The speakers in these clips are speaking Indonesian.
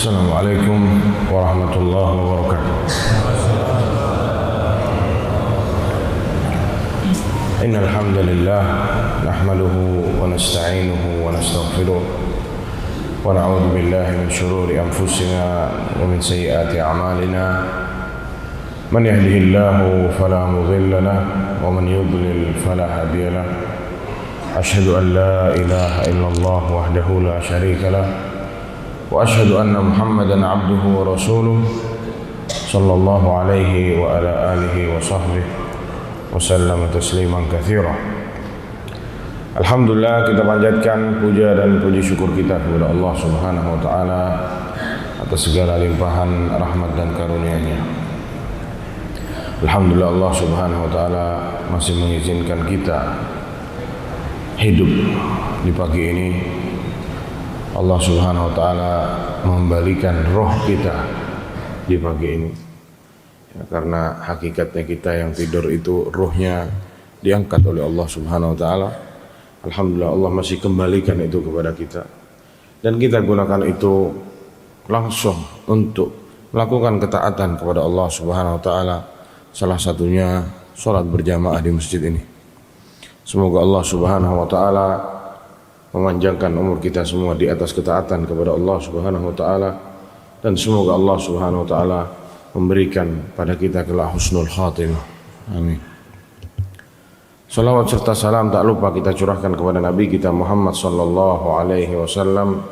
Assalamualaikum warahmatullahi wabarakatuh. Innal hamdalillah nahmaduhu wa nasta'inuhu wa nastaghfiruh wa na'udzu billahi min shururi anfusina wa min sayyiati a'malina. Man yahdihillahu fala mudilla lahu wa man yudlil fala hadiya lahu. Asyhadu an la ilaha illallah wahdahu la syarika lahu wa asyhadu anna Muhammadan abduhu wa rasuluh sallallahu alaihi wa ala alihi wa sahbihi wa sallama tasliman katsira. Alhamdulillah, kita panjatkan puja dan puji syukur kita kepada Allah Subhanahu wa taala atas segala limpahan rahmat dan karunia-Nya. Alhamdulillah, Allah Subhanahu wa taala masih mengizinkan kita hidup di pagi ini. Allah Subhanahu wa taala mengembalikan roh kita di pagi ini. Ya, karena hakikatnya kita yang tidur itu rohnya diangkat oleh Allah Subhanahu wa taala. Alhamdulillah, Allah masih kembalikan itu kepada kita. Dan kita gunakan itu langsung untuk melakukan ketaatan kepada Allah Subhanahu wa taala. Salah satunya salat berjamaah di masjid ini. Semoga Allah Subhanahu wa taala memanjangkan umur kita semua di atas ketaatan kepada Allah Subhanahu wa taala, dan semoga Allah Subhanahu wa taala memberikan pada kita kelak husnul khatimah. Amin. Salawat serta salam tak lupa kita curahkan kepada Nabi kita Muhammad sallallahu alaihi wasallam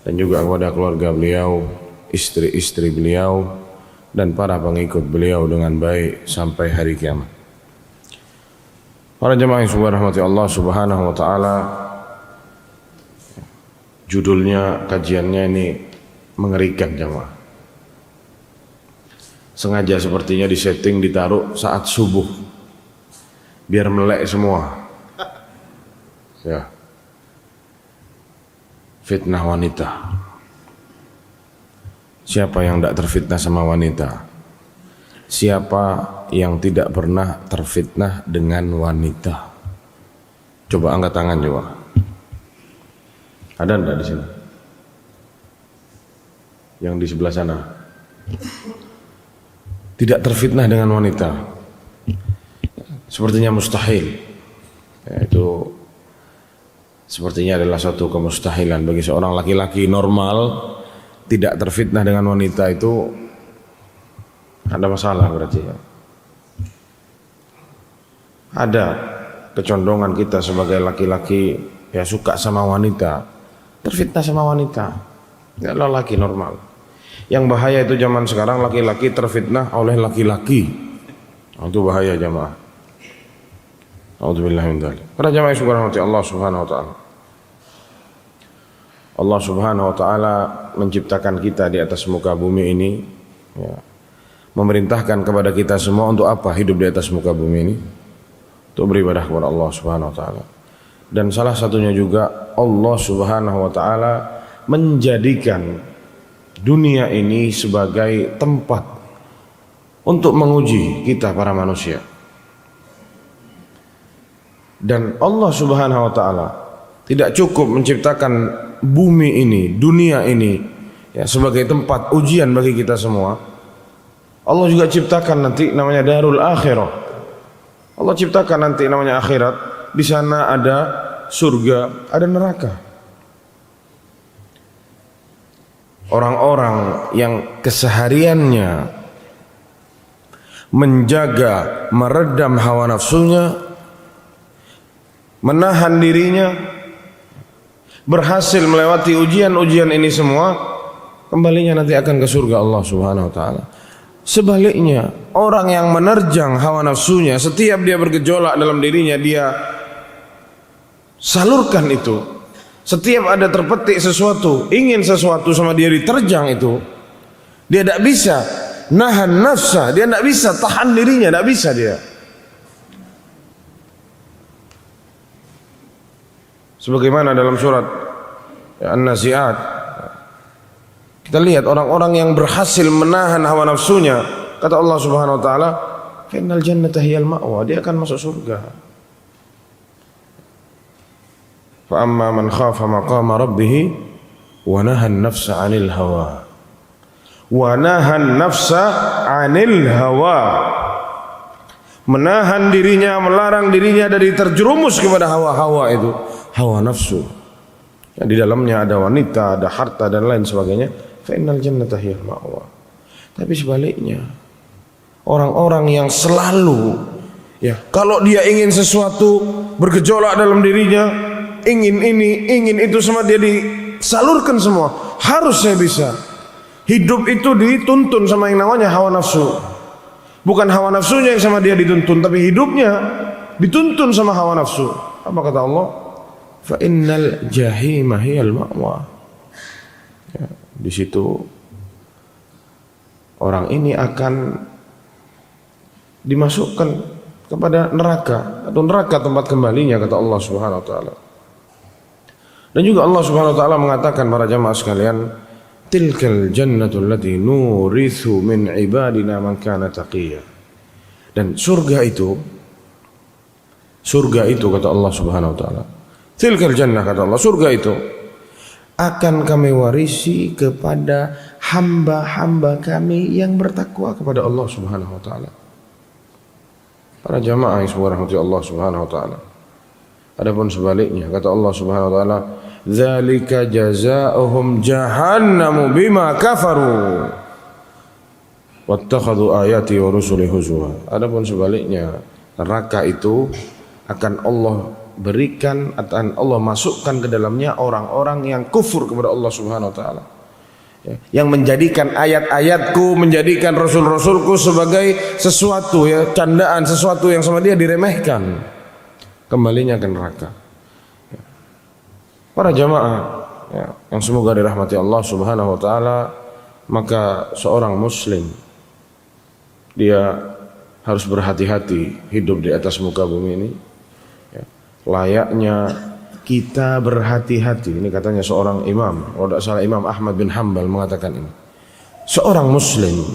dan juga kepada keluarga beliau, istri-istri beliau dan para pengikut beliau dengan baik sampai hari kiamat. Para jemaah yang dirahmati Allah Subhanahu wa taala, judulnya kajiannya ini mengerikan jemaah. Sengaja sepertinya disetting ditaruh saat subuh biar melek semua. Ya. Fitnah wanita. Siapa yang tidak terfitnah sama wanita? Siapa yang tidak pernah terfitnah dengan wanita? Coba angkat tangan coba. Ada enggak di sini? Yang di sebelah sana. Tidak terfitnah dengan wanita. Sepertinya mustahil. Ya, itu sepertinya adalah suatu kemustahilan bagi seorang laki-laki normal tidak terfitnah dengan wanita. Itu ada masalah berarti ya. Ada kecondongan kita sebagai laki-laki ya suka sama wanita, terfitnah sama wanita. Ya laki normal. Yang bahaya itu zaman sekarang laki-laki terfitnah oleh laki-laki. Itu bahaya jamaah. A'udzubillahi min dzalik. Para jamaah yang dirahmati Allah Subhanahu wa taala. Allah Subhanahu wa taala menciptakan kita di atas muka bumi ini, ya. Memerintahkan kepada kita semua untuk apa hidup di atas muka bumi ini? Untuk beribadah kepada Allah Subhanahu wa taala. Dan salah satunya juga Allah Subhanahu wa taala menjadikan dunia ini sebagai tempat untuk menguji kita para manusia. Dan Allah Subhanahu wa taala tidak cukup menciptakan bumi ini, dunia ini ya sebagai tempat ujian bagi kita semua. Allah juga ciptakan nanti namanya darul akhirah. Allah ciptakan nanti namanya akhirat. Di sana ada surga, ada neraka. Orang-orang yang kesehariannya menjaga, meredam hawa nafsunya, menahan dirinya, berhasil melewati ujian-ujian ini semua, kembalinya nanti akan ke surga Allah Subhanahu wa taala. Sebaliknya, orang yang menerjang hawa nafsunya, setiap dia bergejolak dalam dirinya, dia salurkan itu. Setiap ada terpetik sesuatu, ingin sesuatu sama dia diterjang itu, dia tidak bisa nahan nafsa, dia tidak bisa tahan dirinya, tidak bisa dia. Sebagaimana dalam surat An-Nazi'at, kita lihat orang-orang yang berhasil menahan hawa nafsunya, kata Allah Subhanahu wa taala, "Innal jannata hiyal ma'wa", dia akan masuk surga. Fa amma man khafa maqama rabbih wa nahan nafsa 'anil hawa wa nahan nafsa 'anil hawa. Menahan dirinya, melarang dirinya dari terjerumus kepada hawa-hawa itu, hawa nafsu. Ya, di dalamnya ada wanita, ada harta dan lain sebagainya. Fa innal jannata hiyal ma'wa. Tapi sebaliknya, orang-orang yang selalu ya, kalau dia ingin sesuatu bergejolak dalam dirinya, ingin ini, ingin itu, semua dia disalurkan semua. Harusnya bisa. Hidup itu dituntun sama yang namanya hawa nafsu. Bukan hawa nafsunya yang sama dia dituntun, tapi hidupnya dituntun sama hawa nafsu. Apa kata Allah? Fa innal jahima hiyal ma'wa. Ya, di situ orang ini akan dimasukkan kepada neraka, atau neraka tempat kembalinya, kata Allah Subhanahu wa taala. Dan juga Allah Subhanahu wa taala mengatakan, para jamaah sekalian, tilkal jannatul lati nurithu min ibadina man kana taqiyya. Dan surga itu kata Allah Subhanahu wa taala, tilkal jannah, kata Allah, surga itu akan kami warisi kepada hamba-hamba kami yang bertakwa kepada Allah Subhanahu wa taala. Para jamaah yang semoga rahmati Allah Subhanahu wa taala. Adapun sebaliknya, kata Allah Subhanahu wa taala, dzalika jazaohum jahannamu bima kafaru wattakhadhu ayati wa rusuli huzwa. Adapun sebaliknya, neraka itu akan Allah berikan, akan Allah masukkan ke dalamnya orang-orang yang kufur kepada Allah Subhanahu wa taala, ya, yang menjadikan ayat-ayatku, menjadikan rasul-rasulku sebagai sesuatu, ya, candaan, sesuatu yang sama dia diremehkan, kembalinya ke neraka. Ya. Para jamaah, ya, yang semoga dirahmati Allah Subhanahu wa taala, maka seorang muslim dia harus berhati-hati hidup di atas muka bumi ini. Ya. Layaknya kita berhati-hati. Ini katanya seorang imam, kalau tidak salah Imam Ahmad bin Hanbal mengatakan ini. Seorang muslim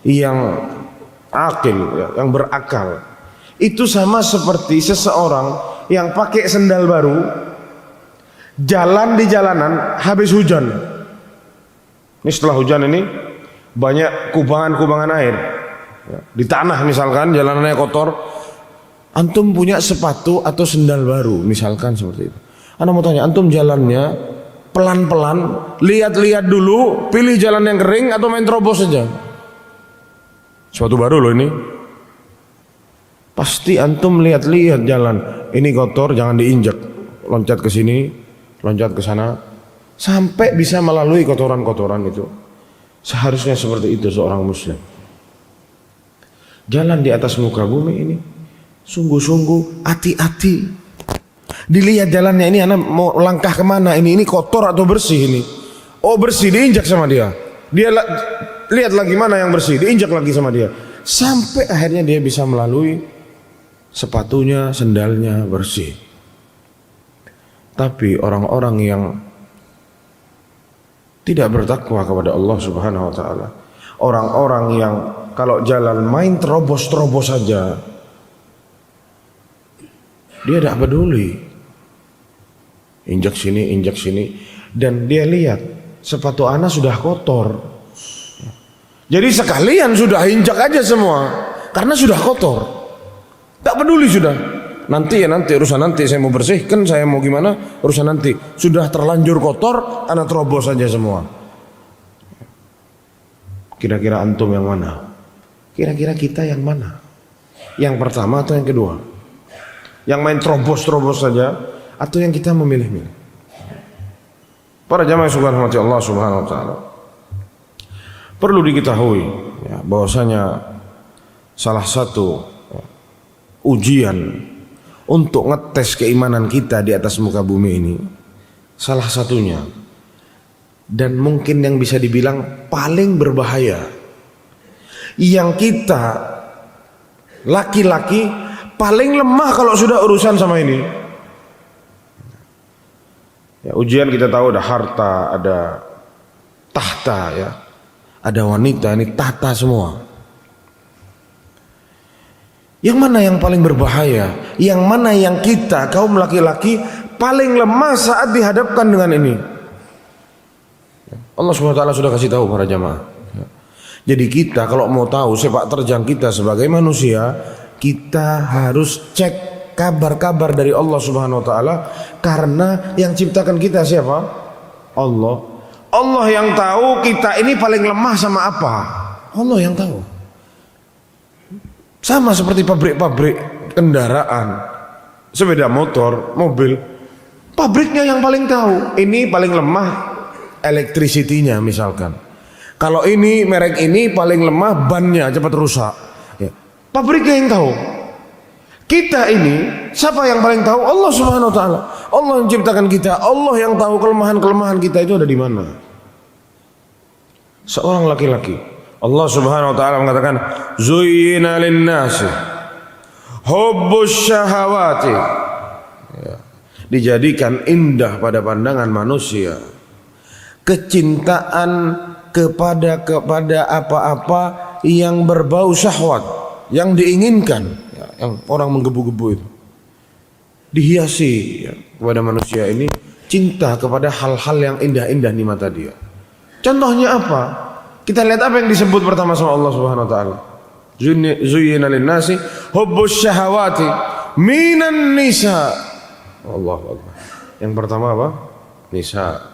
yang akil, ya, yang berakal, itu sama seperti seseorang yang pakai sendal baru, jalan di jalanan habis hujan. Ini setelah hujan ini banyak kubangan-kubangan air, ya, di tanah misalkan, jalanannya kotor. Antum punya sepatu atau sendal baru misalkan seperti itu. Anda mau tanya, antum jalannya pelan-pelan, lihat-lihat dulu, pilih jalan yang kering atau main terobos saja? Sepatu baru loh ini. Pasti antum lihat-lihat jalan, ini kotor, jangan diinjak, loncat ke sini, loncat ke sana, sampai bisa melalui kotoran-kotoran itu. Seharusnya seperti itu seorang muslim. Jalan di atas muka bumi ini sungguh-sungguh hati-hati. Dilihat jalannya ini, anak mau langkah kemana ini kotor atau bersih ini? Oh bersih, diinjak sama dia. Dia lihat lagi mana yang bersih, diinjak lagi sama dia. Sampai akhirnya dia bisa melalui, sepatunya, sendalnya bersih. Tapi orang-orang yang tidak bertakwa kepada Allah Subhanahu wa taala, orang-orang yang kalau jalan main terobos-terobos saja, dia tidak peduli, injak sini, dan dia lihat sepatu ana sudah kotor, jadi sekalian sudah injak aja semua karena sudah kotor, tak peduli sudah. Nanti urusan nanti, saya mau bersihkan, saya mau gimana, urusan nanti. Sudah terlanjur kotor, ana terobos saja semua. Kira-kira antum yang mana? Kira-kira kita yang mana? Yang pertama atau yang kedua? Yang main terobos-terobos saja, atau yang kita memilih-milih? Para jamaah yang dirahmati Allah Subhanahu wa taala, perlu diketahui, ya, bahwasanya salah satu ujian untuk ngetes keimanan kita di atas muka bumi ini, salah satunya, dan mungkin yang bisa dibilang paling berbahaya, yang kita laki-laki paling lemah kalau sudah urusan sama ini. Ya, ujian kita tahu ada harta, ada tahta, ya, ada wanita, ini tahta semua. Yang mana yang paling berbahaya? Yang mana yang kita kaum laki-laki paling lemah saat dihadapkan dengan ini? Allah SWT sudah kasih tahu para jamaah. Jadi kita kalau mau tahu sepak terjang kita sebagai manusia, kita harus cek kabar-kabar dari Allah Subhanahu wa taala, karena yang ciptakan kita siapa? Allah. Allah yang tahu kita ini paling lemah sama apa. Allah yang tahu. Sama seperti pabrik-pabrik kendaraan, sepeda motor, mobil. Pabriknya yang paling tahu, ini paling lemah electricity-nya misalkan. Kalau ini merek ini paling lemah bannya cepat rusak. Ya. Pabriknya yang tahu. Kita ini siapa yang paling tahu? Allah Subhanahu wa taala. Allah yang ciptakan kita, Allah yang tahu kelemahan-kelemahan kita itu ada di mana. Seorang laki-laki, Allah Subhanahu wa taala mengatakan, "Zuyyina lin-nasi hubbus syahawati." Ya. Dijadikan indah pada pandangan manusia kecintaan kepada apa-apa yang berbau syahwat, yang diinginkan, ya, yang orang menggebu-gebu itu. Dihiasi ya, kepada manusia ini cinta kepada hal-hal yang indah-indah di mata dia. Contohnya apa? Kita lihat apa yang disebut pertama sama Allah Subhanahu wa taala. Zuyyina lin-nasi hubbus syahawati minan nisa. Allahu akbar. Yang pertama apa? Nisa.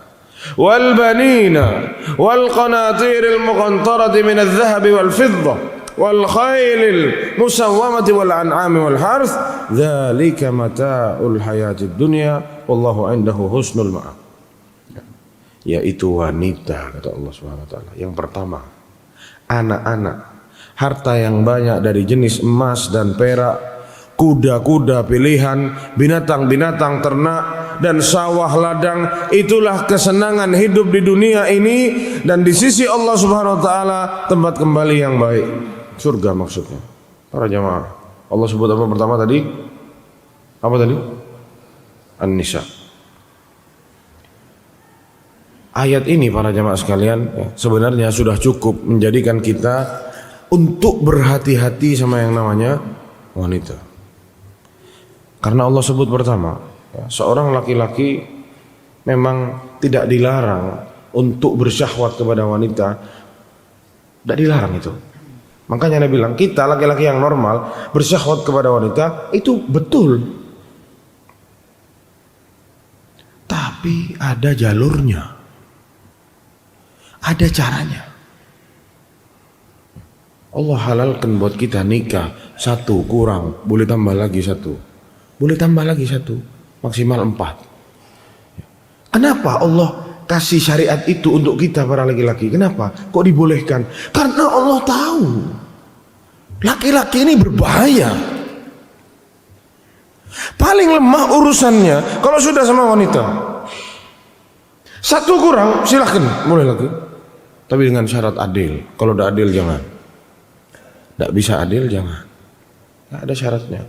Wal banina wal qanatiril muqantarati min adh-dhahabi wal fiddah wal khailil musawwamati wal an'ami wal harth dzalika mata'ul hayatid dunya wallahu 'indahu husnul ma'ab. Yaitu wanita, kata Allah Subhanahu wa taala. Yang pertama, anak-anak, harta yang banyak dari jenis emas dan perak, kuda-kuda pilihan, binatang-binatang ternak, dan sawah ladang. Itulah kesenangan hidup di dunia ini, dan di sisi Allah Subhanahu wa taala tempat kembali yang baik, surga maksudnya. Para jamaah, Allah sebut apa pertama tadi? Apa tadi? An-Nisa. Ayat ini para jamaah sekalian ya, sebenarnya sudah cukup menjadikan kita untuk berhati-hati sama yang namanya wanita. Karena Allah sebut pertama, ya, seorang laki-laki memang tidak dilarang untuk bersyahwat kepada wanita. Tidak dilarang itu. Makanya Nabi bilang, kita laki-laki yang normal bersyahwat kepada wanita itu betul. Tapi ada jalurnya. Ada caranya. Allah halalkan buat kita nikah, satu kurang, boleh tambah lagi satu. Boleh tambah lagi satu, maksimal 4. Kenapa Allah kasih syariat itu untuk kita para laki-laki? Kenapa? Kok dibolehkan? Karena Allah tahu laki-laki ini berbahaya. Paling lemah urusannya kalau sudah sama wanita. Satu kurang, silahkan, boleh lagi. Tapi dengan syarat adil. Kalau udah adil jangan. Tidak bisa adil jangan. Tidak ada syaratnya.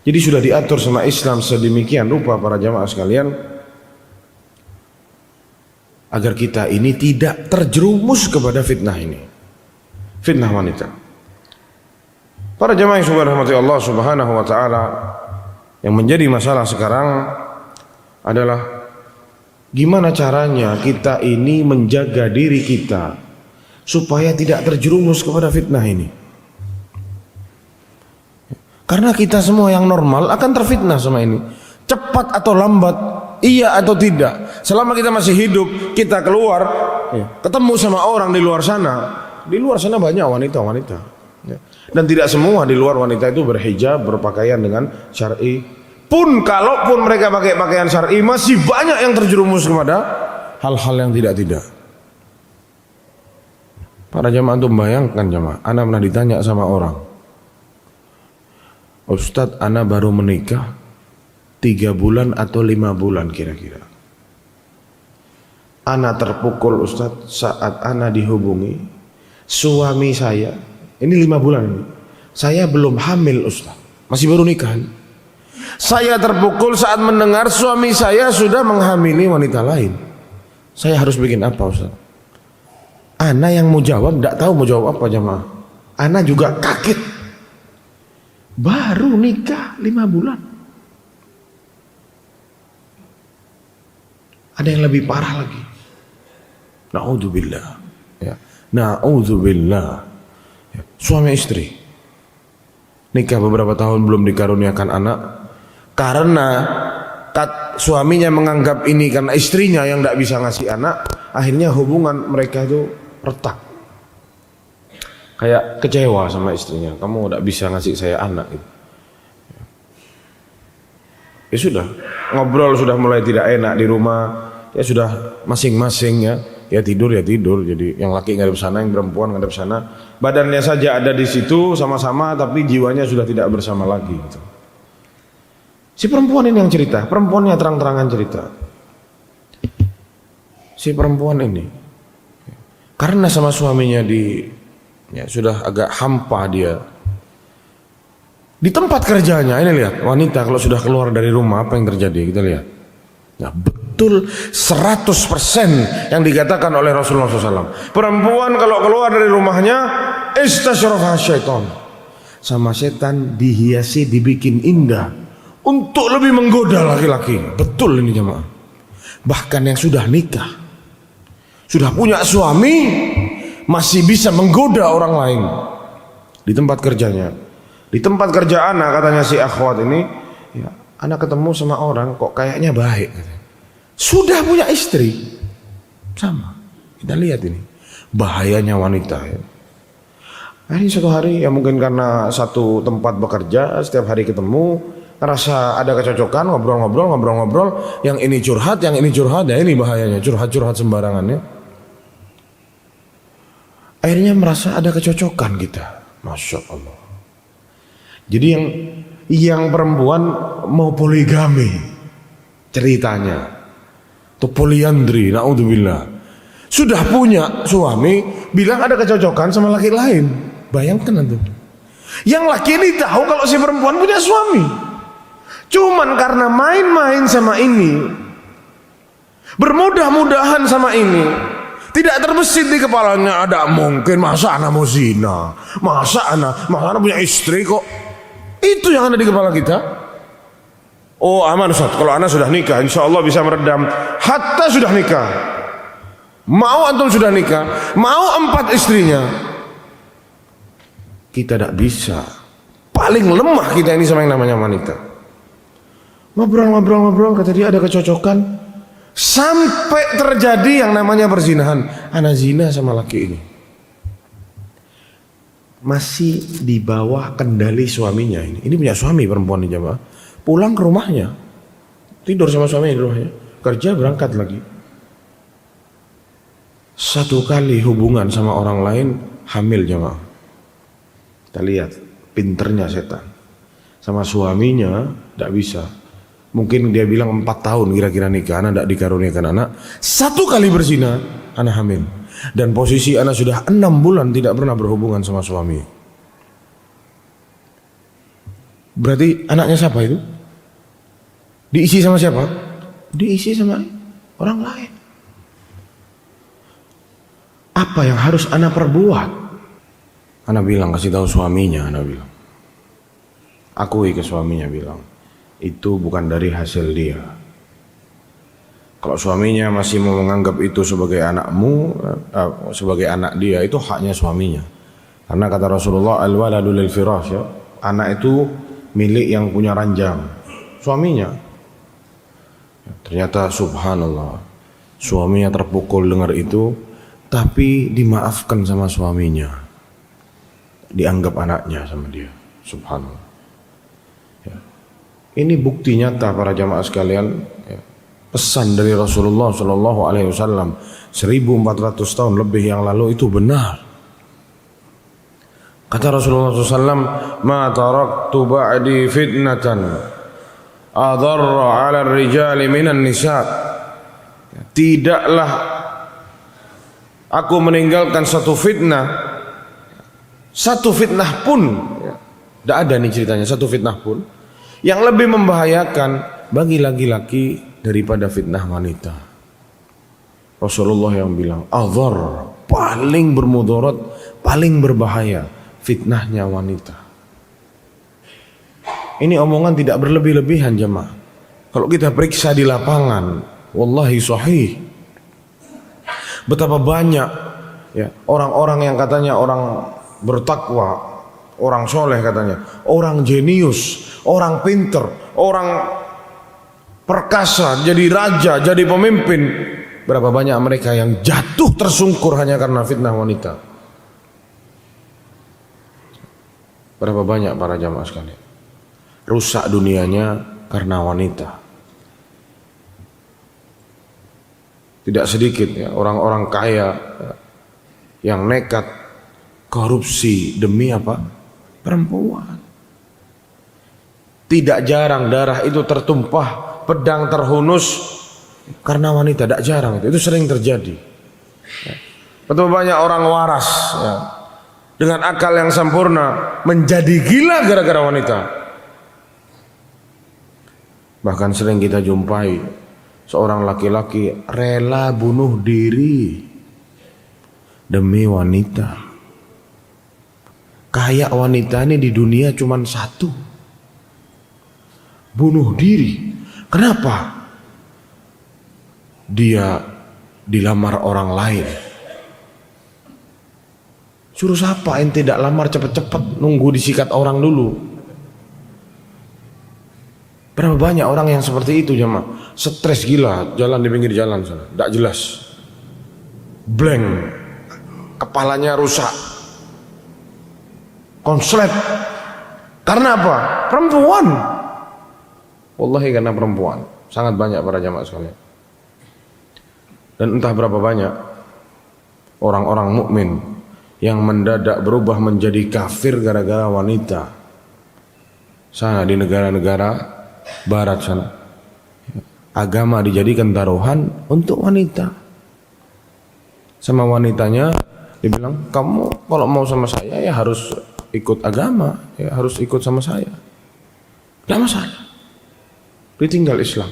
Jadi sudah diatur sama Islam sedemikian rupa para jamaah sekalian, agar kita ini tidak terjerumus kepada fitnah ini, fitnah wanita. Para jamaah yang dirahmati Allah Subhanahu wa taala, yang menjadi masalah sekarang adalah gimana caranya kita ini menjaga diri kita supaya tidak terjerumus kepada fitnah ini. Karena kita semua yang normal akan terfitnah sama ini. Cepat atau lambat, iya atau tidak, selama kita masih hidup, kita keluar ketemu sama orang di luar sana. Di luar sana banyak wanita-wanita, dan tidak semua di luar wanita itu berhijab, berpakaian dengan syar'i. Pun kalaupun mereka pakai pakaian syar'i, masih banyak yang terjerumus kepada hal-hal yang tidak-tidak. Para jamaah itu membayangkan, jamaah, ana pernah ditanya sama orang, Ustadz, ana baru menikah 3 bulan atau 5 bulan kira-kira. Ana terpukul Ustadz saat ana dihubungi suami saya. Ini 5 bulan ini. Saya belum hamil Ustadz, masih baru nikah. Saya terpukul saat mendengar suami saya sudah menghamili wanita lain. Saya harus bikin apa Ustadz? Ana yang mau jawab tidak tahu mau jawab apa jamaah. Ana juga kaget. Baru nikah 5 bulan. Ada yang lebih parah lagi. Na'udzubillah. Ya. Na'udzubillah. Suami istri nikah beberapa tahun belum dikaruniakan anak karena suaminya menganggap ini karena istrinya yang tidak bisa ngasih anak, akhirnya hubungan mereka itu retak. Kayak kecewa sama istrinya, kamu tidak bisa ngasih saya anak gitu. Ya sudah, ngobrol sudah mulai tidak enak di rumah, ya sudah masing-masing ya tidur, jadi yang laki ngadep sana, yang perempuan ngadep sana, badannya saja ada di situ sama-sama, tapi jiwanya sudah tidak bersama lagi gitu. Si perempuan ini yang cerita, perempuannya terang-terangan cerita. Si perempuan ini karena sama suaminya sudah agak hampa dia. Di tempat kerjanya, ini lihat, wanita kalau sudah keluar dari rumah apa yang terjadi, kita lihat. Nah, betul 100% yang dikatakan oleh Rasulullah SAW. Perempuan kalau keluar dari rumahnya, istasyrafa syaitan. Sama setan dihiasi, dibikin indah untuk lebih menggoda laki-laki. Betul ini jemaah. Bahkan yang sudah nikah, sudah punya suami, masih bisa menggoda orang lain di tempat kerjanya. Di tempat kerja anak, katanya si akhwat ini, ya, anak ketemu sama orang kok kayaknya baik. Sudah punya istri, sama. Kita lihat ini bahayanya wanita. Ya. Ini suatu hari ya mungkin karena satu tempat bekerja, setiap hari ketemu, ngerasa ada kecocokan, ngobrol, yang ini curhat, ya ini bahayanya, curhat sembarangan ya. Akhirnya merasa ada kecocokan kita, Masya Allah. Jadi yang perempuan mau poligami ceritanya, atau poliandri, naudzubillah. Sudah punya suami, bilang ada kecocokan sama laki lain. Bayangkan itu. Yang laki ini tahu kalau si perempuan punya suami. Cuman karena main-main sama ini, bermudah-mudahan sama ini, tidak terbesit di kepalanya, ada mungkin masa anak mau zina, masa anak punya istri kok. Itu yang ada di kepala kita. Oh aman Ustaz, kalau anak sudah nikah insya Allah bisa meredam. Hatta sudah nikah, mau antum sudah nikah, mau 4 istrinya, kita tidak bisa. Paling lemah kita ini sama yang namanya wanita. Ngobrol, kata dia ada kecocokan, sampai terjadi yang namanya perzinahan. Anak zina sama laki ini, masih di bawah kendali suaminya ini. Ini punya suami perempuan ini jemaah. Pulang ke rumahnya, tidur sama suaminya di rumahnya, kerja berangkat lagi. Satu kali hubungan sama orang lain, hamil jemaah. Kita lihat pinternya setan. Sama suaminya tidak bisa. Mungkin dia bilang 4 tahun kira-kira nikah, anak tidak dikaruniakan anak. 1 kali berzina, anak hamil. Dan posisi anak sudah 6 bulan tidak pernah berhubungan sama suami. Berarti anaknya siapa itu? Diisi sama siapa? Diisi sama orang lain. Apa yang harus anak perbuat? Anak bilang, kasih tahu suaminya, anak bilang. Akui ke suaminya, bilang itu bukan dari hasil dia. Kalau suaminya masih mau menganggap itu sebagai anakmu, sebagai anak dia, itu haknya suaminya. Karena kata Rasulullah, al-waladu lil firash, ya, anak itu milik yang punya ranjang, suaminya. Ternyata subhanallah, suaminya terpukul dengar itu, tapi dimaafkan sama suaminya, dianggap anaknya sama dia. Subhanallah. Ya. Ini bukti nyata para jamaah sekalian. Ya. Pesan dari Rasulullah Sallallahu Alaihi Wasallam 1400 tahun lebih yang lalu itu benar. Kata Rasulullah SAW, "Ma taraktu ba'di fitnatan adarra 'ala ar-rijali minan nisa." Tidaklah aku meninggalkan satu fitnah pun, tidak ada nih ceritanya, satu fitnah pun yang lebih membahayakan bagi laki-laki daripada fitnah wanita. Rasulullah yang bilang, azhar, paling bermudarat, paling berbahaya fitnahnya wanita. Ini omongan tidak berlebih-lebihan jemaah. Kalau kita periksa di lapangan, wallahi sahih, betapa banyak ya, orang-orang yang katanya orang bertakwa, orang soleh katanya, orang jenius, orang pinter, orang perkasa, jadi raja, jadi pemimpin. Berapa banyak mereka yang jatuh tersungkur hanya karena fitnah wanita. Berapa banyak para jamaah sekalian rusak dunianya karena wanita. Tidak sedikit ya orang-orang kaya yang nekat korupsi demi apa? Perempuan. Tidak jarang darah itu tertumpah, pedang terhunus karena wanita. Tidak jarang itu sering terjadi. Betapa banyak orang waras ya, dengan akal yang sempurna menjadi gila gara-gara wanita. Bahkan sering kita jumpai seorang laki-laki rela bunuh diri demi wanita. Kayak wanita ini di dunia cuma satu, bunuh diri. Kenapa? Dia dilamar orang lain. Suruh siapa ente tidak lamar cepet-cepet, nunggu disikat orang dulu. Berapa banyak orang yang seperti itu jemaah, stres gila, jalan di pinggir jalan sana, tidak jelas, blank, kepalanya rusak, konslet. Karena apa? Perempuan. Wallahi karena perempuan. Sangat banyak para jamaah sekalian. Dan entah berapa banyak orang-orang mukmin yang mendadak berubah menjadi kafir gara-gara wanita. Sana di negara-negara barat sana, agama dijadikan taruhan untuk wanita. Sama wanitanya dibilang, kamu kalau mau sama saya ya harus ikut agama, ya harus ikut sama saya. Tidak masalah, ditinggal Islam.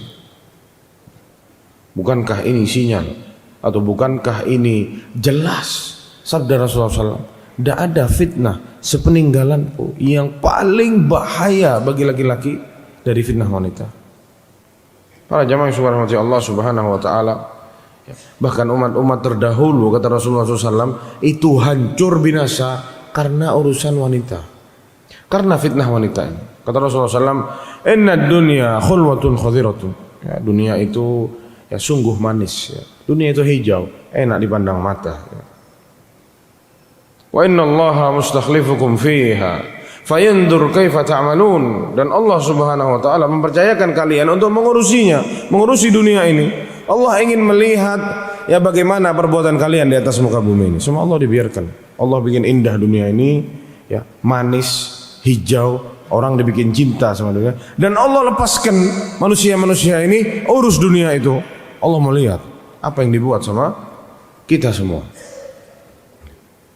Bukankah ini sinyal atau bukankah ini jelas sabda Rasulullah SAW? Tidak ada fitnah sepeninggalanku yang paling bahaya bagi laki-laki dari fitnah wanita. Para jamaah yang dirahmati Allah Subhanahu wa taala, bahkan umat-umat terdahulu kata Rasulullah SAW itu hancur binasa karena urusan wanita, karena fitnah wanita ini. Kata Rasulullah SAW, inna dunya khulwatun khadiratun. Ya, dunia itu ya sungguh manis. Ya. Dunia itu hijau, enak dipandang mata. Ya. Wa inna Allaha mustakhlifukum fiha fayandur kaifa ta'malun. Dan Allah Subhanahu wa taala mempercayakan kalian untuk mengurusinya, mengurusi dunia ini. Allah ingin melihat ya bagaimana perbuatan kalian di atas muka bumi ini. Semua Allah dibiarkan. Allah bikin indah dunia ini ya, manis, hijau, orang dibikin cinta sama dunia. Dan Allah lepaskan manusia-manusia ini urus dunia itu. Allah melihat apa yang dibuat sama kita semua.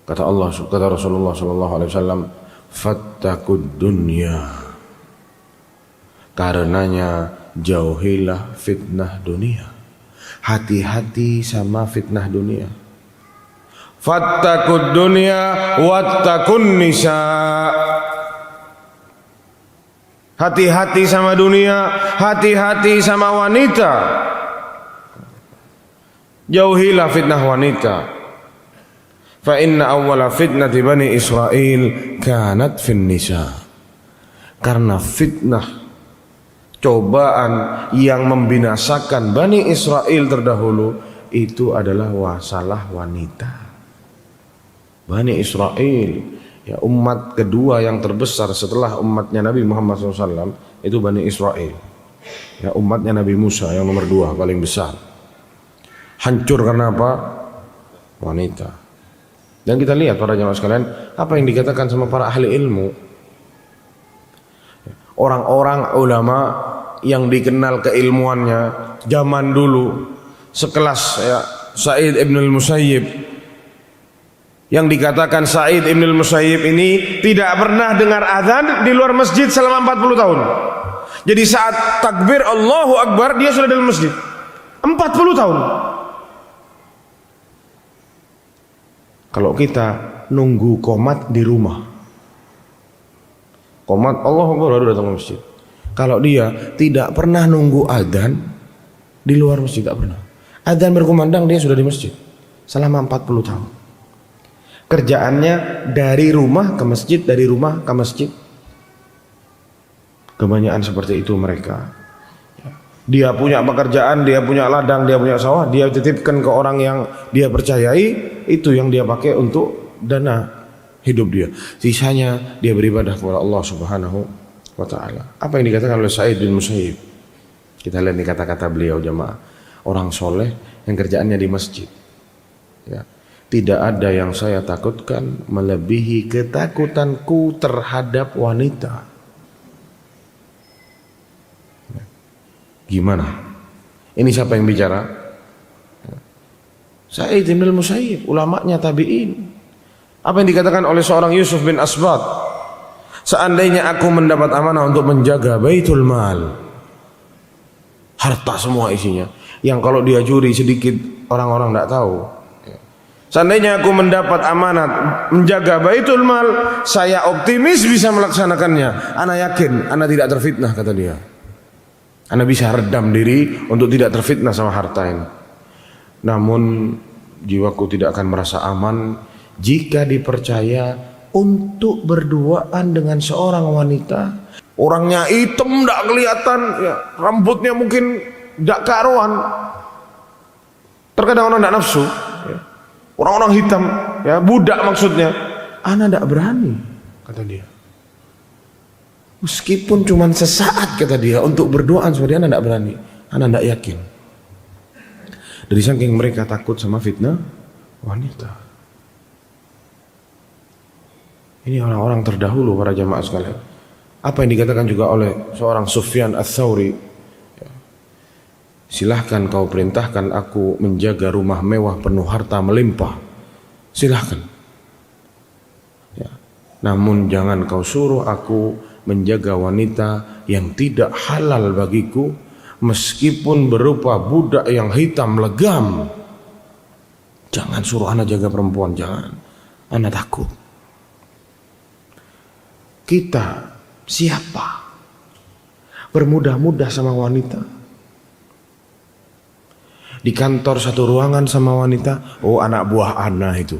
Kata Allah, kata Rasulullah sallallahu alaihi wasallam, fattakud dunya. Karenanya jauhilah fitnah dunia. Hati-hati sama fitnah dunia. Fattakud dunya wattakun nisa. Hati-hati sama dunia, hati-hati sama wanita. Jauhilah fitnah wanita. Fa inna awwala fitnati bani Israel kanat fin nisa. Karena fitnah, cobaan yang membinasakan Bani Israel terdahulu itu adalah masalah wanita. Bani Israel ya, umat kedua yang terbesar setelah umatnya Nabi Muhammad SAW itu Bani Israel. Ya, umatnya Nabi Musa yang nomor 2 paling besar. Hancur karena apa? Wanita. Dan kita lihat para jamaah sekalian, apa yang dikatakan sama para ahli ilmu, orang-orang ulama yang dikenal keilmuannya zaman dulu, sekelas ya, Sa'id ibn al-Musayyib, yang dikatakan Sa'id ibn al-Musayyib ini tidak pernah dengar azan di luar masjid selama 40 tahun. Jadi saat takbir Allahu Akbar dia sudah dalam masjid 40 tahun. Kalau kita nunggu qomat di rumah, qomat Allahu Akbar baru datang ke masjid. Kalau dia tidak pernah nunggu adzan di luar masjid, tidak pernah. Adzan berkumandang dia sudah di masjid selama 40 tahun. kerjaannya dari rumah ke masjid, dari rumah ke masjid. Kebanyakan seperti itu mereka. Dia punya pekerjaan, dia punya ladang, dia punya sawah, dia titipkan ke orang yang dia percayai, itu yang dia pakai untuk dana hidup dia. Sisanya dia beribadah kepada Allah Subhanahu wa taala. Apa yang dikatakan oleh Sa'id bin Musayyib? Kita lihat nih kata-kata beliau jemaah. Orang soleh yang kerjaannya di masjid. Ya. Tidak ada yang saya takutkan melebihi ketakutanku terhadap wanita. Gimana? Ini siapa yang bicara? Sa'id bin Musayyib, ulamanya tabi'in. Apa yang dikatakan oleh seorang Yusuf bin Asbat? Seandainya aku mendapat amanah untuk menjaga Baitul Mal, harta semua isinya, yang kalau dia curi sedikit orang-orang tidak tahu. Seandainya aku mendapat amanat menjaga Baitul Mal, saya optimis bisa melaksanakannya. Ana yakin, ana tidak terfitnah, kata dia. Ana bisa redam diri untuk tidak terfitnah sama harta ini. Namun jiwaku tidak akan merasa aman jika dipercaya untuk berduaan dengan seorang wanita. Orangnya hitam, tidak kelihatan, ya, rambutnya mungkin tidak karuan. Terkadang orang tidak nafsu, ya. Orang-orang hitam, ya, budak maksudnya. Ana tidak berani, kata dia. Meskipun cuma sesaat, kata dia, untuk berduaan seperti ana tidak berani. Ana tidak yakin. Dari saking mereka takut sama fitnah wanita. Ini orang-orang terdahulu para jamaah sekalian. Apa yang dikatakan juga oleh seorang Sufyan Ats-Tsauri, silahkan kau perintahkan aku menjaga rumah mewah penuh harta melimpah, silahkan, ya. Namun jangan kau suruh aku menjaga wanita yang tidak halal bagiku, meskipun berupa budak yang hitam legam. Jangan suruh anak jaga perempuan, jangan. Anak takut. Kita siapa bermudah-mudah sama wanita? Di kantor satu ruangan sama wanita, oh anak buah anak itu.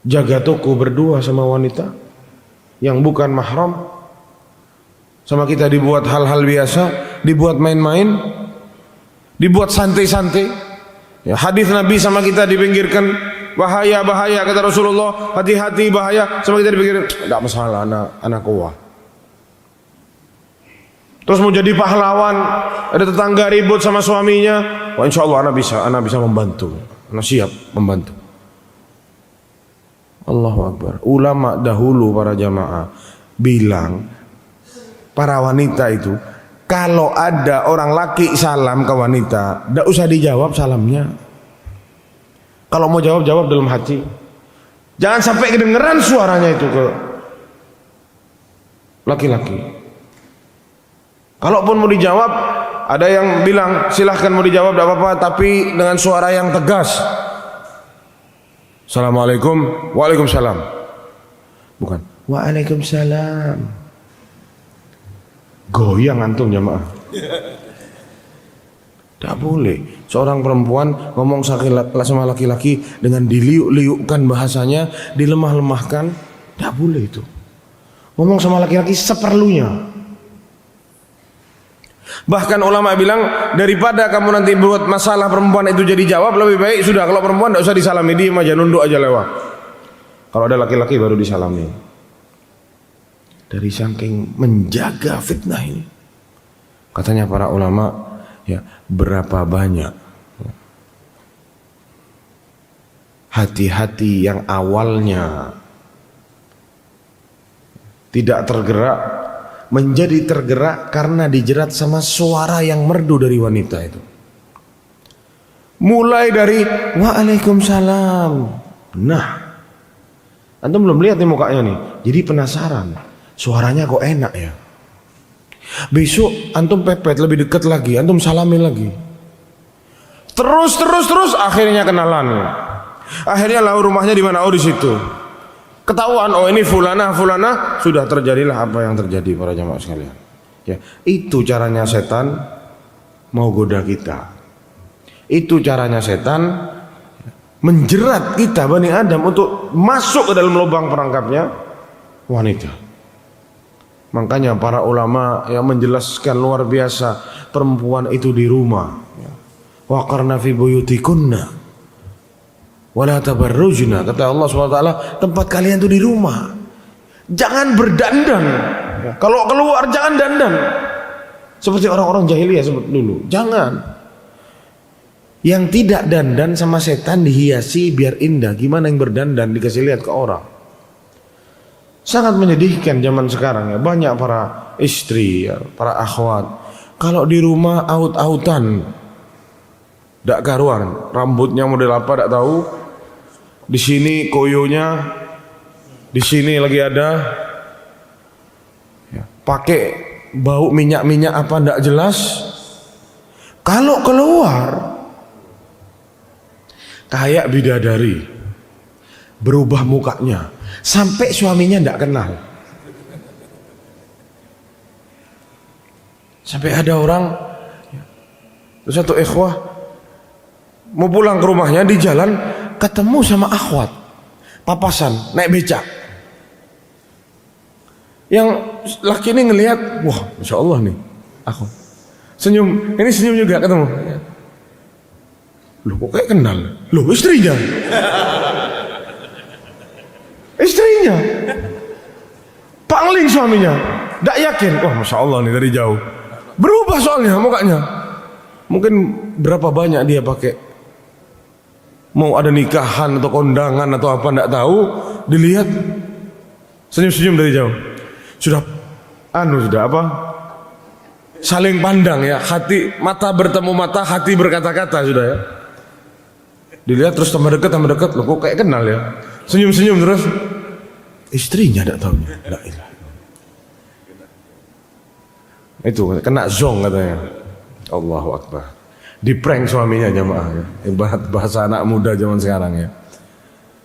Jaga toko berdua sama wanita yang bukan mahram, sama kita dibuat hal-hal biasa, dibuat main-main, dibuat santai-santai. Ya, hadis Nabi sama kita dipinggirkan, bahaya bahaya, kata Rasulullah, hati-hati bahaya, sama kita dipinggirkan, tidak masalah, anak kuah. Terus mau jadi pahlawan, ada tetangga ribut sama suaminya, wah insya Allah anak bisa membantu, anak siap membantu. Allahu Akbar. Ulama dahulu para jamaah bilang, para wanita itu kalau ada orang laki salam ke wanita, tidak usah dijawab salamnya. Kalau mau jawab dalam hati. Jangan sampai kedengeran suaranya itu ke laki-laki. Kalaupun mau dijawab, ada yang bilang silahkan mau dijawab tidak apa-apa, tapi dengan suara yang tegas. Assalamualaikum, waalaikumsalam. Bukan, waalaikumsalam. Goyang antum jamaah. Tidak boleh. Seorang perempuan ngomong sama laki-laki dengan diliuk-liukkan bahasanya, dilemah-lemahkan, tidak boleh itu. Ngomong sama laki-laki seperlunya. Bahkan ulama bilang, daripada kamu nanti buat masalah perempuan itu jadi jawab, lebih baik sudah kalau perempuan tidak usah disalami, diam aja, nunduk aja lewat. Kalau ada laki-laki baru disalami. Dari saking menjaga fitnah ini, katanya para ulama, ya, berapa banyak hati-hati yang awalnya tidak tergerak menjadi tergerak karena dijerat sama suara yang merdu dari wanita itu. Mulai dari waalaikumsalam. Nah, antum belum lihat nih mukanya nih, jadi penasaran, suaranya kok enak ya. Besok antum pepet lebih dekat lagi, antum salamin lagi. Terus akhirnya kenalan. Akhirnya lah rumahnya di mana? Oh di situ. Ketahuan, oh ini fulana, sudah terjadilah apa yang terjadi para jamaah sekalian. Ya, itu caranya setan mau goda kita. Itu caranya setan menjerat kita Bani Adam untuk masuk ke dalam lubang perangkapnya wanita. Makanya para ulama yang menjelaskan luar biasa, perempuan itu di rumah. Waqarna fi buyutikunna wala tabarrujna, kata Allah SWT, tempat kalian itu di rumah. Jangan berdandan. Kalau keluar jangan dandan seperti orang-orang jahiliyah seperti dulu. Jangan. Yang tidak dandan sama setan dihiasi biar indah. Gimana yang berdandan dikasih lihat ke orang? Sangat menyedihkan zaman sekarang ya. Banyak para istri ya, para akhwat, kalau di rumah aut-autan, dak karuan, rambutnya model apa dak tahu. Di sini koyonya, di sini lagi ada ya, pakai bau minyak-minyak apa ndak jelas. Kalau keluar kayak bidadari, berubah mukanya sampai suaminya ndak kenal. Sampai ada orang, satu ikhwah mau pulang ke rumahnya, di jalan ketemu sama akhwat papasan naik becak. Yang laki ini ngelihat, wah masya Allah nih, aku senyum, ini senyum juga ketemu. Loh kok kayak kenal? Loh istrinya. Istrinya. Pangling suaminya. Nggak yakin. Wah masya Allah nih dari jauh. Berubah soalnya mukanya. Mungkin berapa banyak dia pakai. Mau ada nikahan atau kondangan atau apa nggak tahu. Dilihat. Senyum-senyum dari jauh. Sudah apa? Saling pandang ya. Hati, mata bertemu mata, hati berkata-kata sudah ya. Dilihat terus tambah dekat, loh kok kayak kenal ya. Senyum-senyum terus. Istrinya enggak tahunya. La ilaha. Itu kena zong katanya. Allahu Akbar. Di prank suaminya jamaah ya. Bahasa anak muda zaman sekarang ya.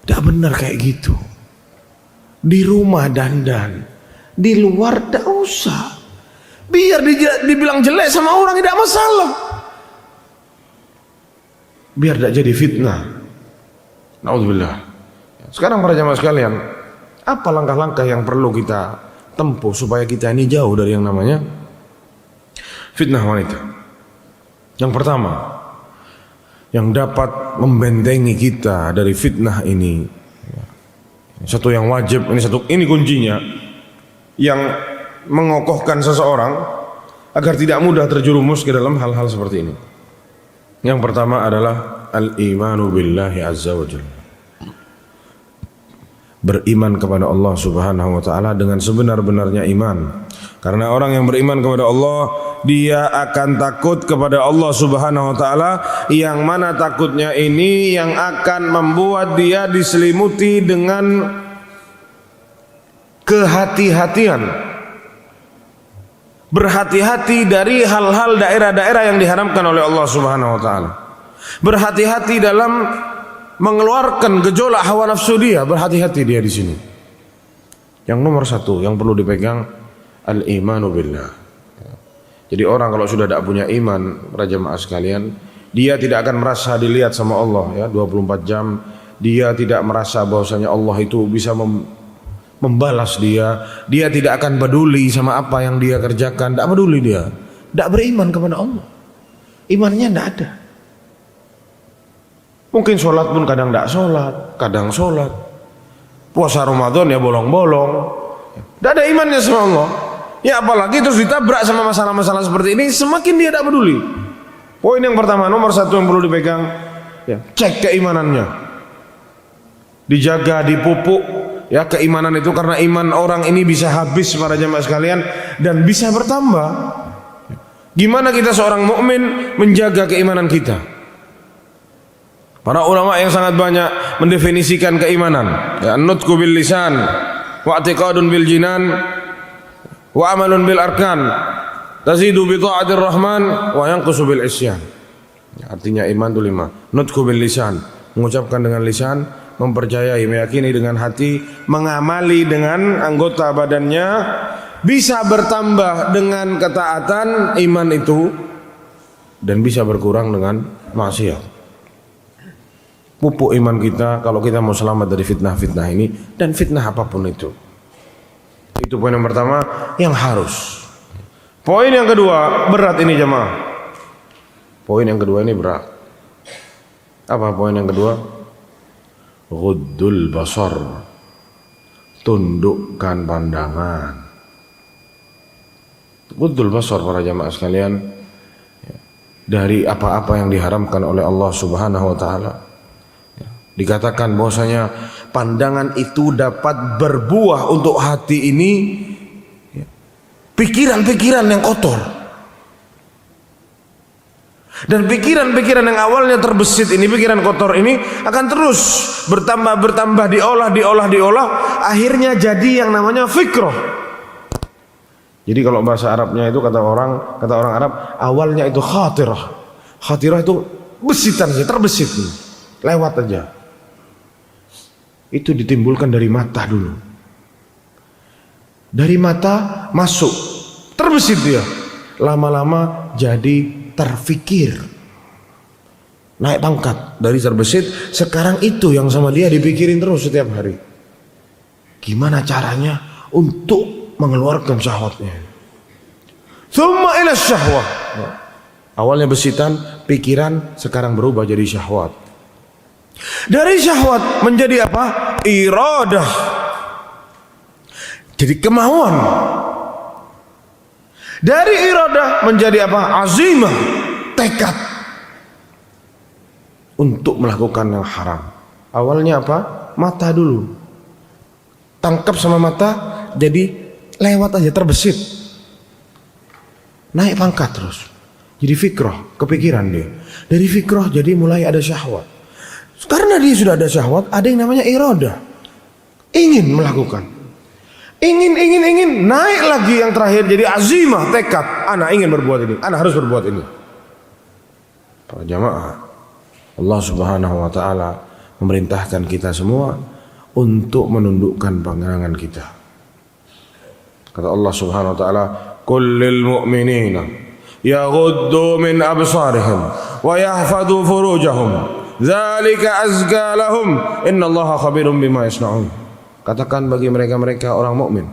Enggak benar kayak gitu. Di rumah dandan, di luar enggak usah. Biar dibilang jelek sama orang tidak masalah. Biar tidak jadi fitnah. Naudzubillah. Sekarang para jamaah sekalian, apa langkah-langkah yang perlu kita tempuh supaya kita ini jauh dari yang namanya fitnah wanita? Yang pertama, yang dapat membentengi kita dari fitnah ini, satu yang wajib, ini kuncinya, yang mengokohkan seseorang agar tidak mudah terjerumus ke dalam hal-hal seperti ini. Yang pertama adalah al-imanu billahi azza wa jalla. Beriman kepada Allah Subhanahu wa taala dengan sebenar-benarnya iman. Karena orang yang beriman kepada Allah, dia akan takut kepada Allah Subhanahu wa taala, yang mana takutnya ini yang akan membuat dia diselimuti dengan kehati-hatian. Berhati-hati dari hal-hal daerah-daerah yang diharamkan oleh Allah Subhanahu wa taala. Berhati-hati dalam mengeluarkan gejolak hawa nafsu dia, berhati-hati dia di sini. Yang nomor satu yang perlu dipegang al-imanu billah. Jadi orang kalau sudah tidak punya iman, para jemaah sekalian, dia tidak akan merasa dilihat sama Allah ya 24 jam. Dia tidak merasa bahwasanya Allah itu bisa membalas dia. Dia tidak akan peduli sama apa yang dia kerjakan. Tidak peduli dia. Tidak beriman kepada Allah. Imannya tidak ada. Mungkin sholat pun kadang tidak sholat, kadang sholat. Puasa Ramadan ya bolong-bolong. Tidak ada imannya sama Allah. Ya apalagi terus ditabrak sama masalah-masalah seperti ini, semakin dia tidak peduli. Poin yang pertama, nomor satu yang perlu dipegang, ya, cek keimanannya. Dijaga, dipupuk. Ya keimanan itu, karena iman orang ini bisa habis para jemaah sekalian dan bisa bertambah. Gimana kita seorang mukmin menjaga keimanan kita? Para ulama yang sangat banyak mendefinisikan keimanan. Ya, nutqu bil lisan, wa i'tiqadun bil jinan, wa amalun bil arkan, tazidu bi ta'atir rahman, wa yanqusu bil isyan. Ya, artinya iman itu 5. Nutqu bil lisan, mengucapkan dengan lisan, mempercayai, meyakini dengan hati, mengamali dengan anggota badannya, bisa bertambah dengan ketaatan iman itu dan bisa berkurang dengan maksiat. pupuk iman kita kalau kita mau selamat dari fitnah-fitnah ini dan fitnah apapun itu. Itu poin yang pertama yang harus. Poin yang kedua berat ini jemaah. Poin yang kedua ini berat. Apa poin yang kedua? Ghuddul basar. Tundukkan pandangan. Ghuddul basar para jemaah sekalian, dari apa-apa yang diharamkan oleh Allah Subhanahu wa taala. Dikatakan bahwasanya pandangan itu dapat berbuah untuk hati ini pikiran-pikiran yang kotor. Dan pikiran-pikiran yang awalnya terbesit ini, pikiran kotor ini akan terus bertambah, diolah, akhirnya jadi yang namanya fikrah. Jadi kalau bahasa Arabnya itu kata orang Arab, awalnya itu khatirah. Khatirah itu besitan, terbesit nih, lewat aja. Itu ditimbulkan dari mata dulu. Dari mata masuk, terbesit dia. Lama-lama jadi terfikir. Naik pangkat dari terbesit, sekarang itu yang sama dia dipikirin terus setiap hari. Gimana caranya untuk mengeluarkan syahwatnya? Tsumma ila syahwah. Awalnya besitan, pikiran, sekarang berubah jadi syahwat. Dari syahwat menjadi apa? Iradah. Jadi kemauan. Dari iradah menjadi apa? Azimah, tekad untuk melakukan yang haram. Awalnya apa? Mata dulu. Tangkap sama mata, jadi lewat aja, terbesit. Naik pangkat terus. Jadi fikrah, kepikiran dia. Dari fikrah jadi mulai ada syahwat. Karena dia sudah ada syahwat, ada yang namanya iradah. Ingin melakukan. Ingin, naik lagi yang terakhir jadi azimah, tekad. Ana ingin berbuat ini, ana harus berbuat ini. Para jamaah, Allah Subhanahu wa taala memerintahkan kita semua untuk menundukkan pandangan kita. Kata Allah Subhanahu wa taala, "Qul lil mu'minina yaghuddu min absarihim wa yahfadhu furujahum, dzalika azka lahum, innallaha khabirum bima yasnaun." Katakan bagi mereka-mereka orang mukmin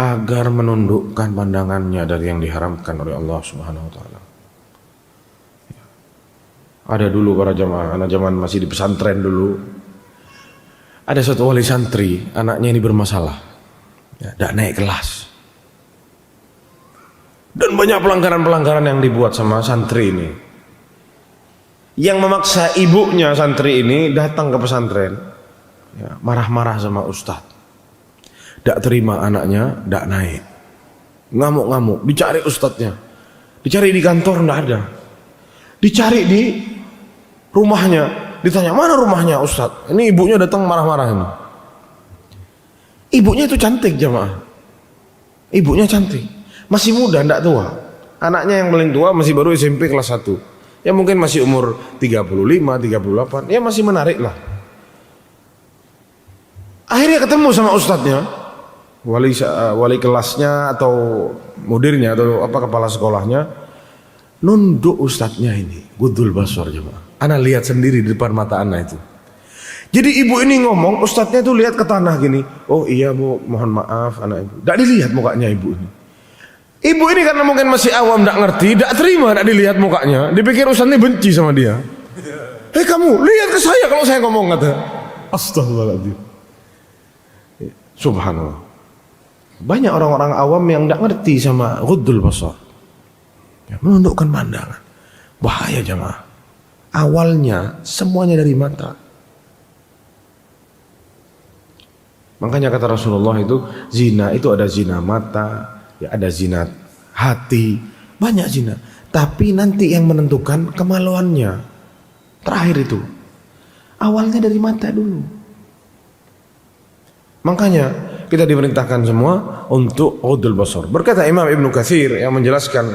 agar menundukkan pandangannya dari yang diharamkan oleh Allah Subhanahu wa taala. Ada dulu para jamaah, anak zaman masih di pesantren dulu. Ada satu wali santri, anaknya ini bermasalah. Tidak naik kelas. Dan banyak pelanggaran-pelanggaran yang dibuat sama santri ini. Yang memaksa ibunya santri ini datang ke pesantren, marah-marah sama ustadz. Tidak terima anaknya, tidak naik. Ngamuk-ngamuk, dicari ustadznya. Dicari di kantor, tidak ada. Dicari di rumahnya, ditanya mana rumahnya ustadz. Ini ibunya datang marah-marah ini. Ibunya itu cantik jamaah. Ibunya cantik, masih muda, tidak tua. Anaknya yang paling tua masih baru SMP kelas 1. Ya mungkin masih umur 35, 38. Ya masih menarik lah. Akhirnya ketemu sama ustadznya, wali kelasnya atau mudirnya atau apa kepala sekolahnya. Nunduk ustadznya ini, ghuddul basar jemaah. Ana lihat sendiri di depan mata ana itu. Jadi ibu ini ngomong, ustadznya itu lihat ke tanah gini. Oh iya bu, mohon maaf anak ibu. Tidak dilihat mukanya ibu ini. Ibu ini karena mungkin masih awam, tidak ngerti, tidak terima, tidak dilihat mukanya. Dipikir ustadznya benci sama dia. Hei kamu, lihat ke saya kalau saya ngomong, kata. Astagfirullahaladzim. Subhanallah. Banyak orang-orang awam yang tidak ngerti sama ghuddul basar. Menundukkan pandangan. Bahaya jemaah. Awalnya semuanya dari mata. Makanya kata Rasulullah itu, zina itu ada zina mata, ya ada zina hati, banyak zina. Tapi nanti yang menentukan kemaluannya. Terakhir itu, awalnya dari mata dulu. Makanya kita diperintahkan semua untuk ghuddul basar. Berkata Imam Ibnu Katsir yang menjelaskan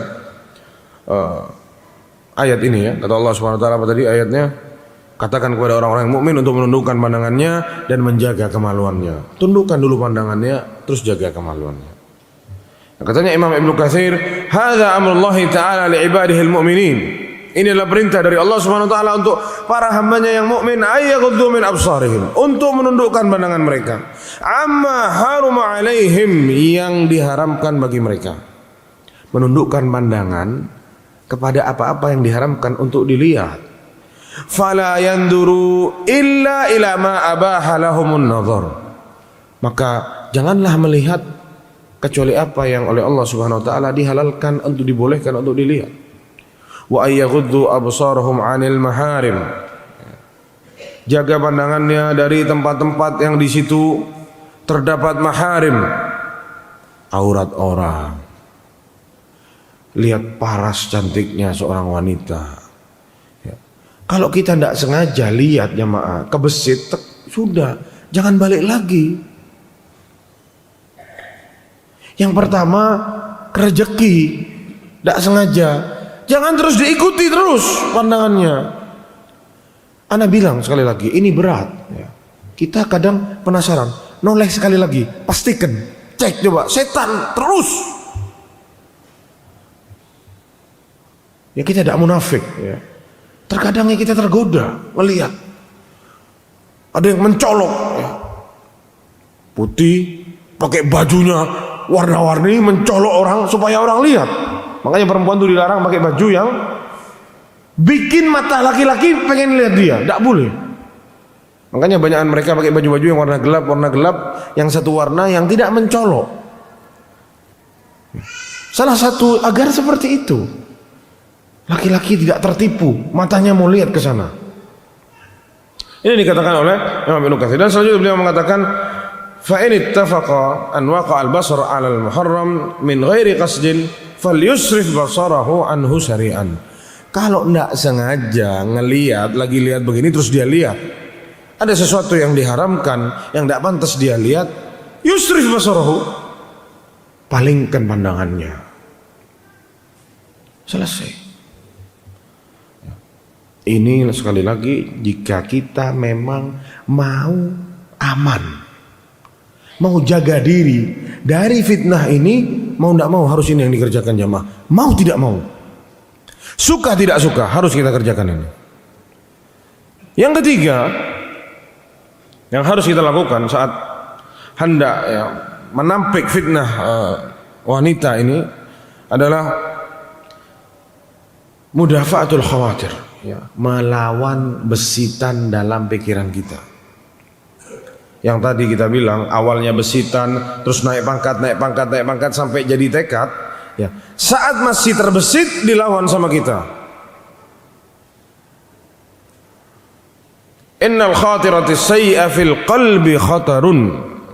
ayat ini ya, kata Allah Subhanahu wa taala apa tadi ayatnya? Katakan kepada orang-orang yang mukmin untuk menundukkan pandangannya dan menjaga kemaluannya. Tundukkan dulu pandangannya, terus jaga kemaluannya. Katanya Imam Ibnu Katsir, "Hadza amrullah ta'ala li ibadihi al-mu'minin Ini adalah perintah dari Allah Subhanahu wa taala untuk para hambanya yang mukmin, ayyaghuddu min absarihim, untuk menundukkan pandangan mereka. Amma haruma alaihim, yang diharamkan bagi mereka. Menundukkan pandangan kepada apa-apa yang diharamkan untuk dilihat. Fala yanduru illa ila ma abaha lahumun nadhar. Maka janganlah melihat kecuali apa yang oleh Allah Subhanahu wa taala dihalalkan untuk dibolehkan untuk dilihat. Wa ayyaghuddu absarahum 'anil maharim. Jaga pandangannya dari tempat-tempat yang di situ terdapat maharim, aurat orang. Lihat paras cantiknya seorang wanita. Ya. Kalau kita tidak sengaja lihat jamaah kebesit, sudah, jangan balik lagi. Yang pertama rezeki, tidak sengaja, jangan terus diikuti terus pandangannya. Ana bilang sekali lagi, ini berat. Ya. Kita kadang penasaran, noleh sekali lagi, pastikan, cek coba, setan terus. Ya kita tidak munafik. Ya. Terkadangnya kita tergoda melihat ada yang mencolok, ya. Putih, pakai bajunya warna-warni, mencolok orang supaya orang lihat. Makanya perempuan itu dilarang pakai baju yang bikin mata laki-laki pengen lihat dia, tidak boleh. Makanya banyakan mereka pakai baju-baju yang warna gelap, yang satu warna yang tidak mencolok. Salah satu agar seperti itu, laki-laki tidak tertipu, matanya mau lihat ke sana. Ini dikatakan oleh Imam Ibnu Katsir. Dan selanjutnya beliau mengatakan, fa in ittafaqa an waqa al-basar 'ala al-muharram min ghairi qasdin falyusrif basarahu anhu syari'an. Kalau tidak sengaja ngelihat, lagi lihat begini terus dia lihat ada sesuatu yang diharamkan, yang tidak pantas dia lihat, yusrif basarahu, palingkan pandangannya. Selesai. Ini sekali lagi, jika kita memang mau aman, mau jaga diri dari fitnah ini, mau tidak mau harus ini yang dikerjakan jamaah. Mau tidak mau, suka tidak suka, harus kita kerjakan ini. Yang ketiga yang harus kita lakukan saat hendak menampik fitnah wanita ini adalah mudafa'atul khawatir, ya, melawan besitan dalam pikiran kita. Yang tadi kita bilang awalnya besitan, terus naik pangkat sampai jadi tekad, ya. Saat masih terbesit dilawan sama kita. Innal khatiratis sayyi'a fil qalbi khatarun.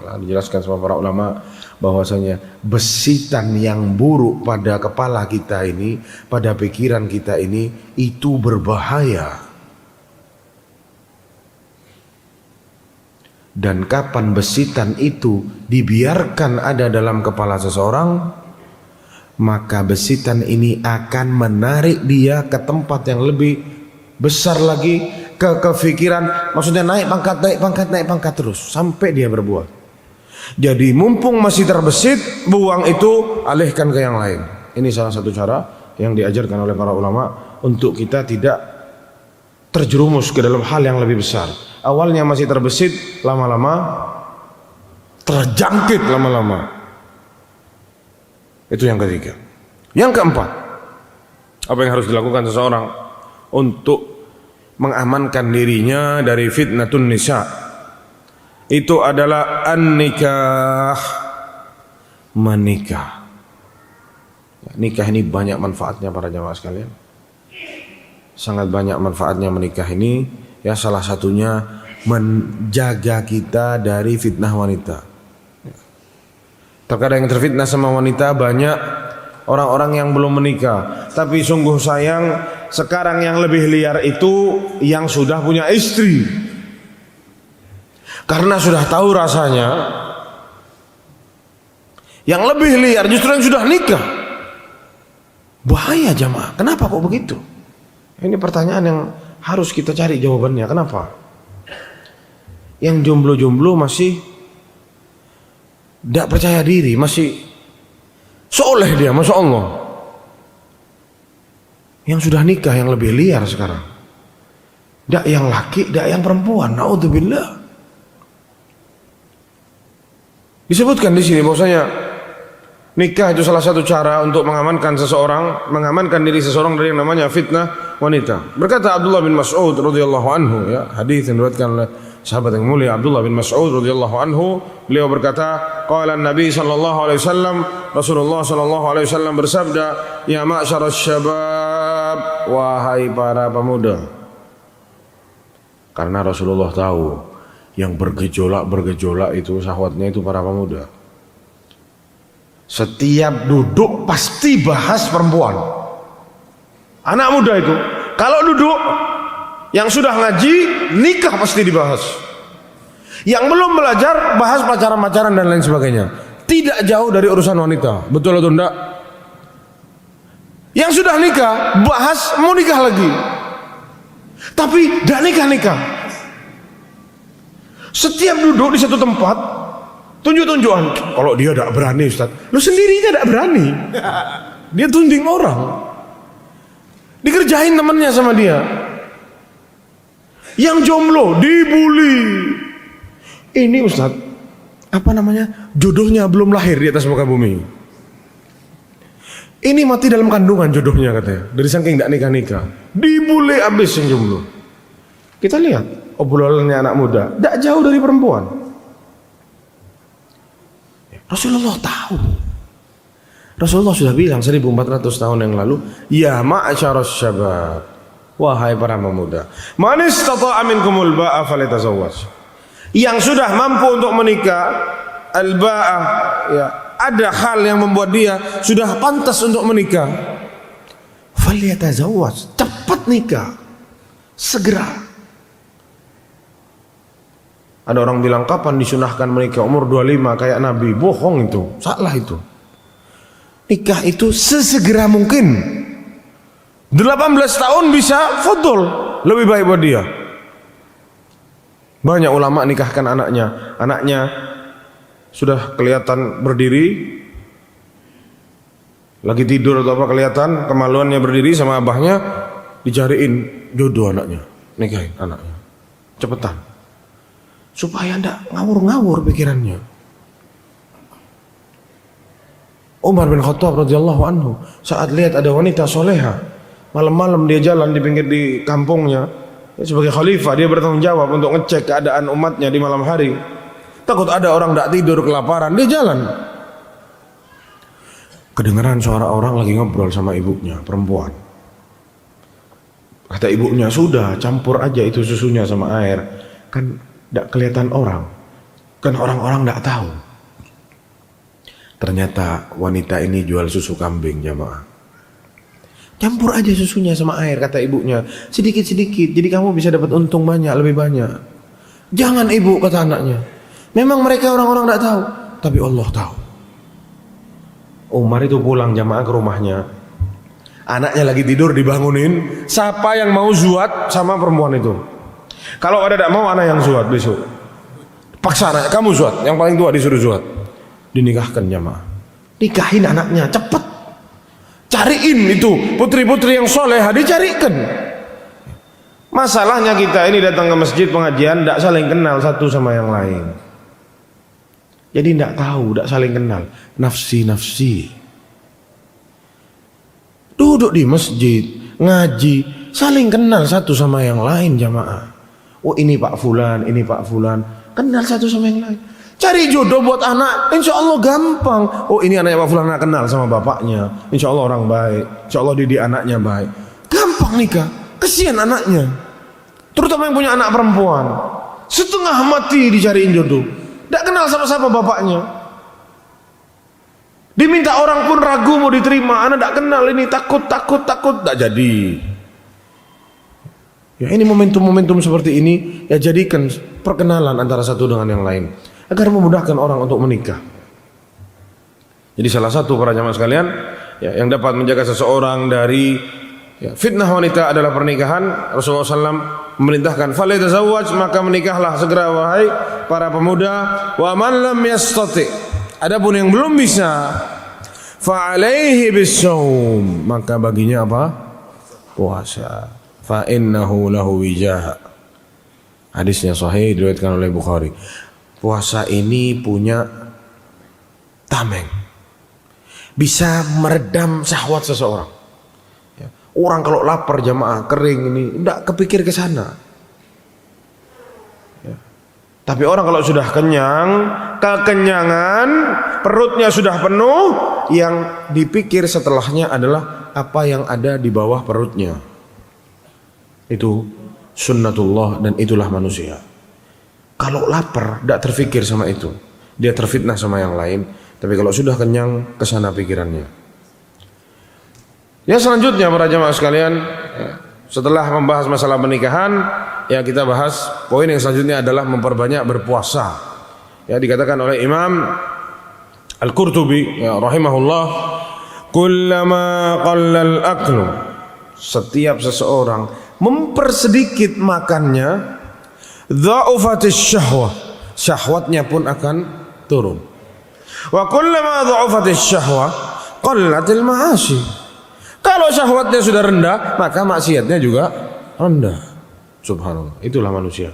Nah, dijelaskan sama para ulama bahwasanya besitan yang buruk pada kepala kita ini, pada pikiran kita ini, itu berbahaya. Dan kapan besitan itu dibiarkan ada dalam kepala seseorang, maka besitan ini akan menarik dia ke tempat yang lebih besar lagi, ke kefikiran, maksudnya naik pangkat terus sampai dia berbuat. Jadi mumpung masih terbesit, buang itu, alihkan ke yang lain. Ini salah satu cara yang diajarkan oleh para ulama untuk kita tidak terjerumus ke dalam hal yang lebih besar. Awalnya masih terbesit, lama-lama terjangkit lama-lama. Itu yang ketiga. Yang keempat, apa yang harus dilakukan seseorang untuk mengamankan dirinya dari fitnatun nisa? Itu adalah an-nikah, menikah. Nikah ini banyak manfaatnya para jamaah sekalian. Sangat banyak manfaatnya menikah ini. Ya, salah satunya menjaga kita dari fitnah wanita. Terkadang yang terfitnah sama wanita banyak orang-orang yang belum menikah. Tapi sungguh sayang, sekarang yang lebih liar itu yang sudah punya istri. Karena sudah tahu rasanya. Yang lebih liar justru yang sudah nikah. Bahaya jamaah. Kenapa kok begitu? Ini pertanyaan yang harus kita cari jawabannya. Kenapa? Yang jomblo-jomblo masih tidak percaya diri, masih soleh dia, masya Allah. Yang sudah nikah yang lebih liar sekarang. Dak yang laki, dak yang perempuan. Naudzubillah. Disebutkan di sini bahwasanya nikah itu salah satu cara untuk mengamankan diri seseorang dari yang namanya fitnah wanita. Berkata Abdullah bin Mas'ud radhiyallahu anhu, ya, hadis yang diriwayatkan oleh sahabat yang mulia Abdullah bin Mas'ud radhiyallahu anhu, beliau berkata, qala Nabi sallallahu alaihi wasallam, Rasulullah sallallahu alaihi wasallam bersabda, ya ma'syaras syabab, wahai para pemuda. Karena Rasulullah tahu yang bergejolak itu syahwatnya itu para pemuda. Setiap duduk pasti bahas perempuan. Anak muda itu kalau duduk, yang sudah ngaji nikah pasti dibahas. Yang belum belajar bahas pacaran-pacaran dan lain sebagainya. Tidak jauh dari urusan wanita. Betul atau enggak? Yang sudah nikah bahas mau nikah lagi. Tapi tidak nikah-nikah. Setiap duduk di satu tempat tunjuk-tunjukan. Kalau dia tidak berani, Ustaz, lu sendiri tidak berani. Dia tunjing orang. Dikerjain temannya sama dia. Yang jomblo dibully. Ini Ustaz, apa namanya, jodohnya belum lahir di atas muka bumi. Ini mati dalam kandungan jodohnya katanya. Dari saking tidak nikah-nikah, dibully abis yang jomblo. Kita lihat obrolannya anak muda, tidak jauh dari perempuan. Rasulullah tahu. Rasulullah sudah bilang 1400 tahun yang lalu, ya ma'syaras syabab, wahai para pemuda, man istata'a minkumul ba'a falyatazawwaj. Yang sudah mampu untuk menikah, al-ba'ah, ya, ada hal yang membuat dia sudah pantas untuk menikah, falyatazawwaj, cepat nikah, segera. Ada orang bilang kapan disunahkan menikah? Umur 25 kayak Nabi. Bohong itu, salah itu. Nikah itu sesegera mungkin. 18 tahun bisa fadl, lebih baik buat dia. Banyak ulama nikahkan anaknya. Anaknya sudah kelihatan berdiri, lagi tidur atau apa kelihatan kemaluannya berdiri sama abahnya, dicariin jodoh anaknya, nikahin anaknya cepetan supaya ndak ngawur-ngawur pikirannya. Umar bin Khattab radhiyallahu anhu saat lihat ada wanita soleha, malam-malam dia jalan di pinggir di kampungnya, sebagai khalifah dia bertanggung jawab untuk ngecek keadaan umatnya di malam hari. Takut ada orang ndak tidur kelaparan, dia jalan. Kedengaran suara orang lagi ngobrol sama ibunya, perempuan. Kata ibunya, sudah campur aja itu susunya sama air, kan tidak kelihatan orang, kan orang-orang tidak tahu. Ternyata wanita ini jual susu kambing, jamaah. Campur aja susunya sama air, kata ibunya, sedikit-sedikit, jadi kamu bisa dapat untung banyak, lebih banyak. Jangan ibu, kata anaknya. Memang mereka orang-orang tidak tahu, tapi Allah tahu. Umar itu pulang jamaah ke rumahnya, anaknya lagi tidur dibangunin. Siapa yang mau zuat sama perempuan itu? Kalau ada tidak mau, anak yang zuat besok. Paksa anaknya, kamu zuat, yang paling tua disuruh zuat. Dinikahkan jamaah. Nikahin anaknya, cepat. Cariin itu putri-putri yang soleh, dicarikan. Masalahnya kita ini datang ke masjid pengajian, tidak saling kenal satu sama yang lain. Jadi tidak tahu, tidak saling kenal. Nafsi-nafsi. Duduk di masjid, ngaji, saling kenal satu sama yang lain jamaah. Oh ini Pak Fulan, ini Pak Fulan, kenal satu sama yang lain. Cari jodoh buat anak, insya Allah gampang. Oh ini anaknya Pak Fulan, anak kenal sama bapaknya, insya Allah orang baik, insya Allah didik anaknya baik. Gampang nikah, kesian anaknya. Terutama yang punya anak perempuan, setengah mati dicariin jodoh, tidak kenal sama-sama bapaknya. Diminta orang pun ragu mau diterima, anak tidak kenal ini, takut, tidak jadi. Ya ini momentum-momentum seperti ini, ya jadikan perkenalan antara satu dengan yang lain, agar memudahkan orang untuk menikah. Jadi salah satu para jamaah sekalian, ya, yang dapat menjaga seseorang dari fitnah wanita adalah pernikahan. Rasulullah SAW memerintahkan, falyatazawwaj, maka menikahlah segera wahai para pemuda. Wa man lam yastati, adapun yang belum bisa, fa alaihi bisawm, maka baginya apa? puasa. Fa innahu lahu wijah. Hadisnya sahih diriwayatkan oleh Bukhari. Puasa ini punya tameng, bisa meredam syahwat seseorang. Orang kalau lapar jamaah kering ini tidak kepikir ke sana. Tapi orang kalau sudah kenyang, kekenyangan, perutnya sudah penuh, yang dipikir setelahnya adalah apa yang ada di bawah perutnya. Itu sunnatullah dan itulah manusia. Kalau lapar, tidak terfikir sama itu. Dia terfitnah sama yang lain. Tapi kalau sudah kenyang, kesana pikirannya. Yang selanjutnya para jamaah sekalian, setelah membahas masalah pernikahan, ya kita bahas poin yang selanjutnya adalah memperbanyak berpuasa. Ya dikatakan oleh Imam Al-Qurtubi, ya rahimahullah, kullama qallal aklu, setiap seseorang mempersedikit makannya, dha'ufatis syahwah, syahwatnya pun akan turun. Wa kullama dha'ufatis syahwah qallatil ma'asi. Kalau syahwatnya sudah rendah, maka maksiatnya juga rendah. Subhanallah, itulah manusia.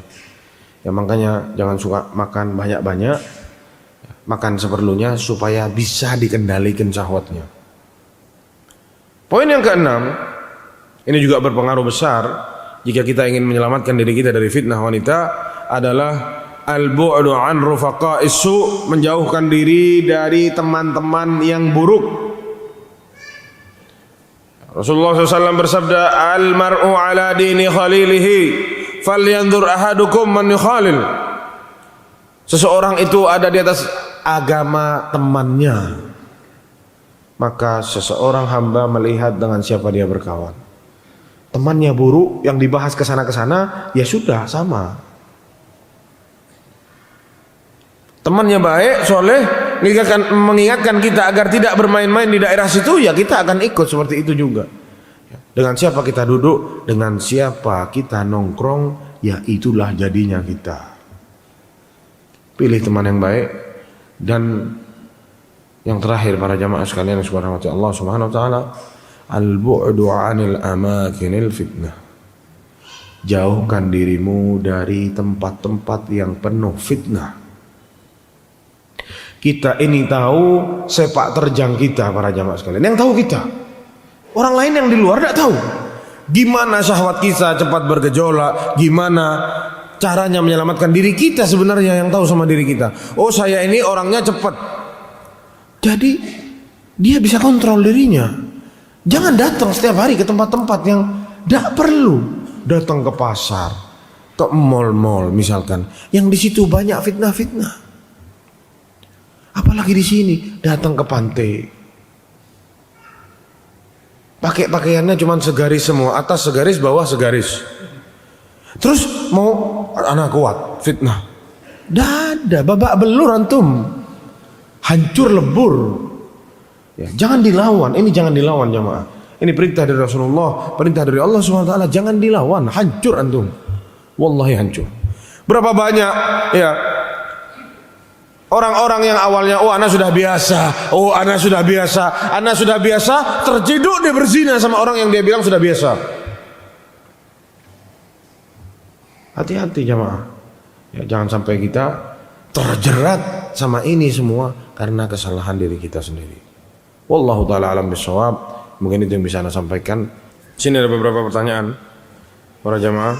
Ya makanya jangan suka makan banyak-banyak, makan seperlunya supaya bisa dikendalikan syahwatnya. Poin yang keenam, ini juga berpengaruh besar jika kita ingin menyelamatkan diri kita dari fitnah wanita, adalah al-bu'du an rufaqa'is su', menjauhkan diri dari teman-teman yang buruk. Rasulullah SAW bersabda, al-mar'u ala dini khalilihi falyanzur ahadukum man yukhalil. Seseorang itu ada di atas agama temannya, maka seseorang hamba melihat dengan siapa dia berkawan. Temannya buruk yang dibahas kesana-kesana, ya sudah sama. Temannya baik, soleh, mengingatkan kita agar tidak bermain-main di daerah situ, ya kita akan ikut seperti itu juga. Dengan siapa kita duduk, dengan siapa kita nongkrong, ya itulah jadinya kita. Pilih teman yang baik. Dan yang terakhir para jamaah sekalian yang subhanahu Allah subhanahu wa ta'ala, al-bu'du 'anil amakinil fitnah. Jauhkan dirimu dari tempat-tempat yang penuh fitnah. Kita ini tahu sepak terjang kita para jamaah sekalian. Yang tahu kita. Orang lain yang di luar tidak tahu. Gimana syahwat kita cepat bergejolak, gimana caranya menyelamatkan diri kita sebenarnya yang tahu sama diri kita. Oh saya ini orangnya cepat. Jadi dia bisa kontrol dirinya. Jangan datang setiap hari ke tempat-tempat yang tidak perlu. Datang ke pasar, ke mall-mall misalkan, yang di situ banyak fitnah-fitnah. Apalagi di sini datang ke pantai, pakai pakaiannya cuma segaris semua, atas segaris, bawah segaris. Terus mau anak kuat, fitnah. Dada, babak belur antum, hancur lebur. Ya, jangan dilawan, ini jangan dilawan jamaah. Ini perintah dari Rasulullah, perintah dari Allah SWT, jangan dilawan, hancur antum. Wallahi hancur. Berapa banyak ya orang-orang yang awalnya anak sudah biasa, terciduk dia berzina sama orang yang dia bilang sudah biasa. Hati-hati jamaah. Ya, jangan sampai kita terjerat sama ini semua karena kesalahan diri kita sendiri. Wallahu taala alam bisawab. Mungkin itu yang bisa Anda sampaikan. Sini ada beberapa pertanyaan para jamaah.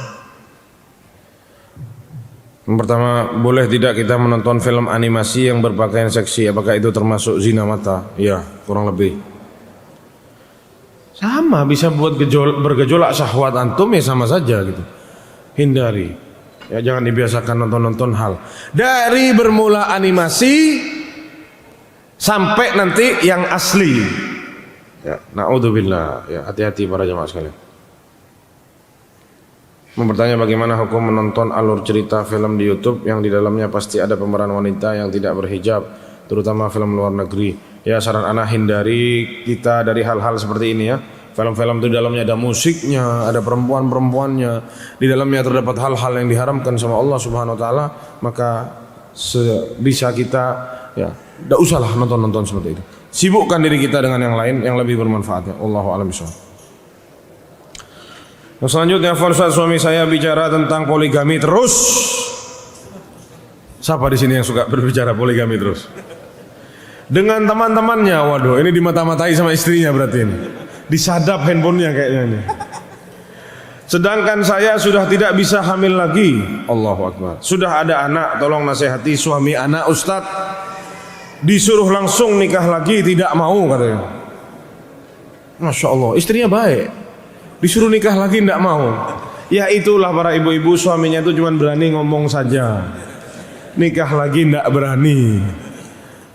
Yang pertama, boleh tidak kita menonton film animasi yang berpakaian seksi? Apakah itu termasuk zina mata? Ya, kurang lebih. Sama, bisa buat bergejolak syahwat antum, ya sama saja gitu. Hindari. Ya jangan dibiasakan nonton-nonton hal. Dari bermula animasi sampai nanti yang asli. Ya, naudzubillah. Ya, hati-hati para jamaah sekalian. Bertanya bagaimana hukum menonton alur cerita film di YouTube yang di dalamnya pasti ada pemeran wanita yang tidak berhijab, terutama film luar negeri. Ya, saran anak hindari kita dari hal-hal seperti ini ya. Film-film itu di dalamnya ada musiknya, ada perempuan-perempuannya, di dalamnya terdapat hal-hal yang diharamkan sama Allah Subhanahu wa taala, maka sebisa kita ya, enggak usahlah nonton-nonton seperti itu. Sibukkan diri kita dengan yang lain yang lebih bermanfaat ya. Allahu a'lam bishawab. Yang selanjutnya, Ustaz, suami saya bicara tentang poligami terus. Siapa di sini yang suka berbicara poligami terus? Dengan teman-temannya. Waduh, ini dimata-matai sama istrinya berarti ini. Disadap handphonenya kayaknya ini. Sedangkan saya sudah tidak bisa hamil lagi. Allahu Akbar. Sudah ada anak, tolong nasihati suami anak Ustadz. Disuruh langsung nikah lagi, tidak mau katanya. Masya Allah, istrinya baik. Disuruh nikah lagi tidak mau. Ya itulah para ibu-ibu, suaminya itu cuma berani ngomong saja. Nikah lagi tidak berani.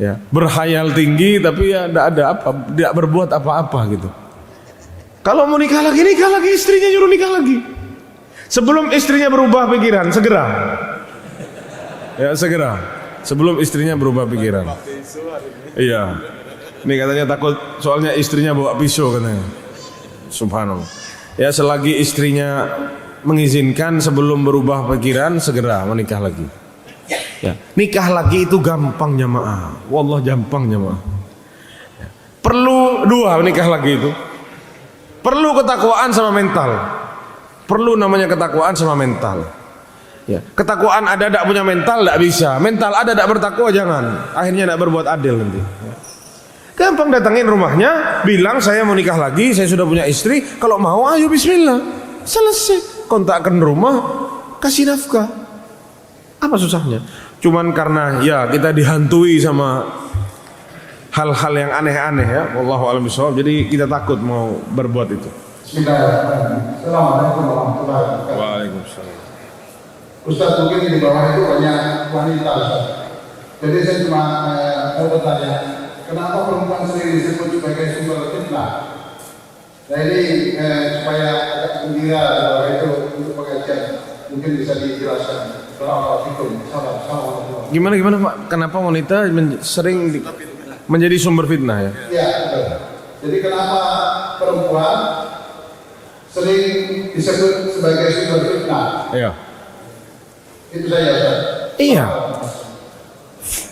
Ya, berhayal tinggi tapi ya tidak ada apa, tidak berbuat apa-apa gitu. Kalau mau nikah lagi, istrinya nyuruh nikah lagi. Sebelum istrinya berubah pikiran, segera. Ya, segera. Sebelum istrinya berubah pikiran. Iya. Ini katanya takut soalnya istrinya bawa pisau katanya. Subhanallah. Ya, selagi istrinya mengizinkan sebelum berubah pikiran, segera menikah lagi. Ya, nikah lagi itu gampang jamaah. Wallah gampang jamaah. Perlu dua nikah lagi itu. Perlu ketakwaan sama mental. Perlu namanya ketakwaan sama mental. Ya, ketakwaan ada tidak punya mental tidak bisa. Mental ada tidak bertakwa jangan. Akhirnya tidak berbuat adil nanti. Ya. Gampang datangin rumahnya, bilang saya mau nikah lagi, saya sudah punya istri. Kalau mau ayo bismillah. Selesai. Kontakkan rumah, kasih nafkah. Apa susahnya? Cuman karena ya kita dihantui sama hal-hal yang aneh-aneh ya, wallahu a'lam bishawab. Jadi kita takut mau berbuat itu. Bismillahirrahmanirrahim. Assalamualaikum warahmatullahi wabarakatuh. Waalaikumsalam. Ustaz, mungkin di bawah itu banyak wanita Ustaz. Jadi saya cuma mau bertanya, kenapa perempuan sendiri disebut sebagai sumber fitnah? Nah ini supaya agak gembira di bawah itu untuk pengajian mungkin bisa dijelaskan. Gimana Pak? Kenapa wanita sering menjadi sumber fitnah ya? Iya, betul. Jadi kenapa perempuan sering disebut sebagai sumber fitnah? Iya. Itu saya. Iya.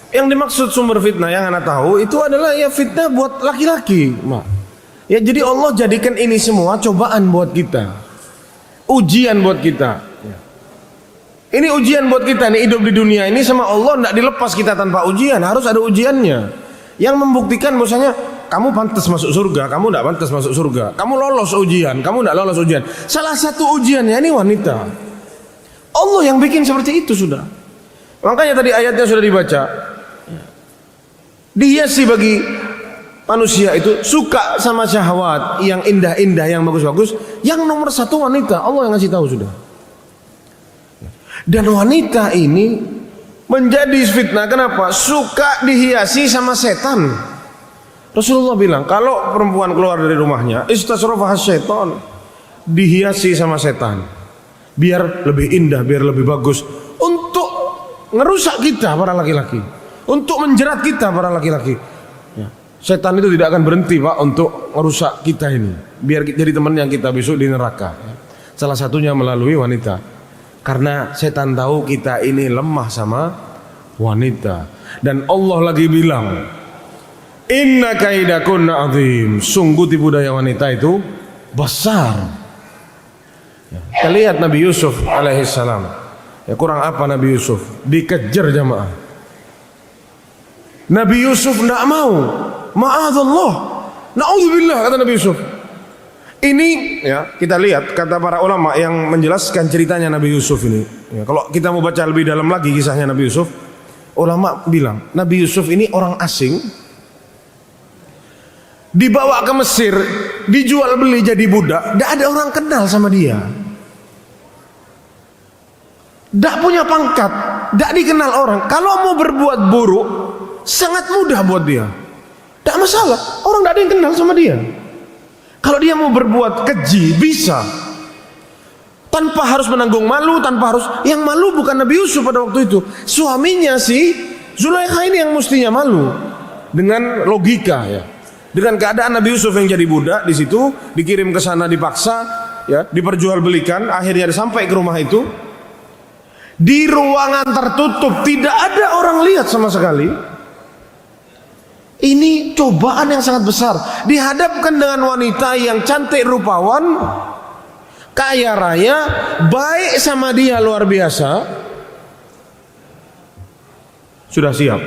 Yang dimaksud sumber fitnah yang Anda tahu itu adalah ya fitnah buat laki-laki, Mak. Ya jadi Allah jadikan ini semua cobaan buat kita. Ujian buat kita. Ini ujian buat kita nih, hidup di dunia ini sama Allah tidak dilepas kita tanpa ujian, harus ada ujiannya yang membuktikan bahwasanya kamu pantas masuk surga, kamu tidak pantas masuk surga, kamu lolos ujian, kamu tidak lolos ujian. Salah satu ujiannya ini wanita. Allah yang bikin seperti itu sudah. Makanya tadi ayatnya sudah dibaca. Dihiasi bagi manusia itu suka sama syahwat yang indah-indah, yang bagus-bagus. Yang nomor satu wanita, Allah yang ngasih tahu sudah. Dan wanita ini menjadi fitnah. Kenapa? Suka dihiasi sama setan. Rasulullah bilang kalau perempuan keluar dari rumahnya, istasrofah syaitan, dihiasi sama setan, biar lebih indah, biar lebih bagus, untuk ngerusak kita para laki-laki, untuk menjerat kita para laki-laki. Ya. Setan itu tidak akan berhenti Pak untuk merusak kita ini, biar jadi teman yang kita besok di neraka. Salah satunya melalui wanita. Karena setan tahu kita ini lemah sama wanita. Dan Allah lagi bilang, inna kaidakunna azim. Sungguh tipu daya wanita itu besar. Kita lihat Nabi Yusuf alaihissalam. Ya kurang apa Nabi Yusuf? Dikejar jamaah. Nabi Yusuf tidak mau. Ma'adzallah. Na'udzubillah kata Nabi Yusuf. Ini ya kita lihat kata para ulama yang menjelaskan ceritanya Nabi Yusuf ini. Ya, kalau kita mau baca lebih dalam lagi kisahnya Nabi Yusuf, ulama bilang Nabi Yusuf ini orang asing, dibawa ke Mesir, dijual beli jadi budak, tidak ada orang kenal sama dia, tidak punya pangkat, tidak dikenal orang. Kalau mau berbuat buruk sangat mudah buat dia, tidak masalah, orang tidak ada yang kenal sama dia. Kalau dia mau berbuat keji bisa, tanpa harus menanggung malu, tanpa harus. Yang malu bukan Nabi Yusuf pada waktu itu, suaminya si Zulaikha ini yang mestinya malu. Dengan logika ya, dengan keadaan Nabi Yusuf yang jadi budak di situ, dikirim ke sana dipaksa, ya, diperjualbelikan, akhirnya sampai ke rumah itu di ruangan tertutup, tidak ada orang lihat sama sekali. Ini cobaan yang sangat besar. Dihadapkan dengan wanita yang cantik rupawan, kaya raya, baik sama dia luar biasa, sudah siap.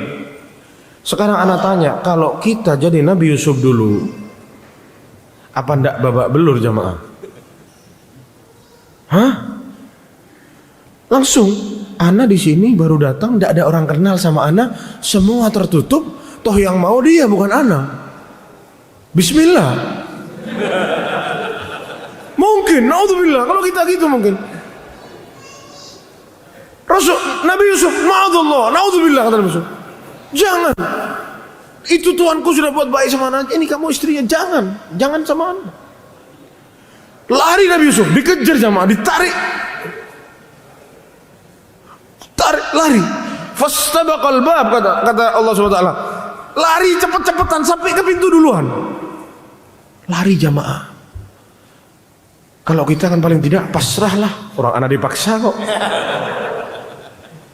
Sekarang anak tanya, kalau kita jadi Nabi Yusuf dulu, apa ndak babak belur jamaah? Hah? Langsung, ana di sini baru datang, ndak ada orang kenal sama ana, semua tertutup, toh yang mau dia bukan ana. Bismillah. Mungkin, naudzubillah, kalau kita gitu mungkin. Rasul Nabi Yusuf, ma'adzallah, naudzubillah kata Nabi Yusuf. Jangan. Itu Tuanku sudah buat baik sama anak. Ini kamu istrinya, jangan sama anak. Lari Nabi Yusuf, dikejar jamaah, ditarik. Lari. Fastabaqal bab, kata Allah SWT. Lari cepet-cepetan sampai ke pintu duluan. Lari jamaah. Kalau kita kan paling tidak pasrahlah, orang anak dipaksa kok.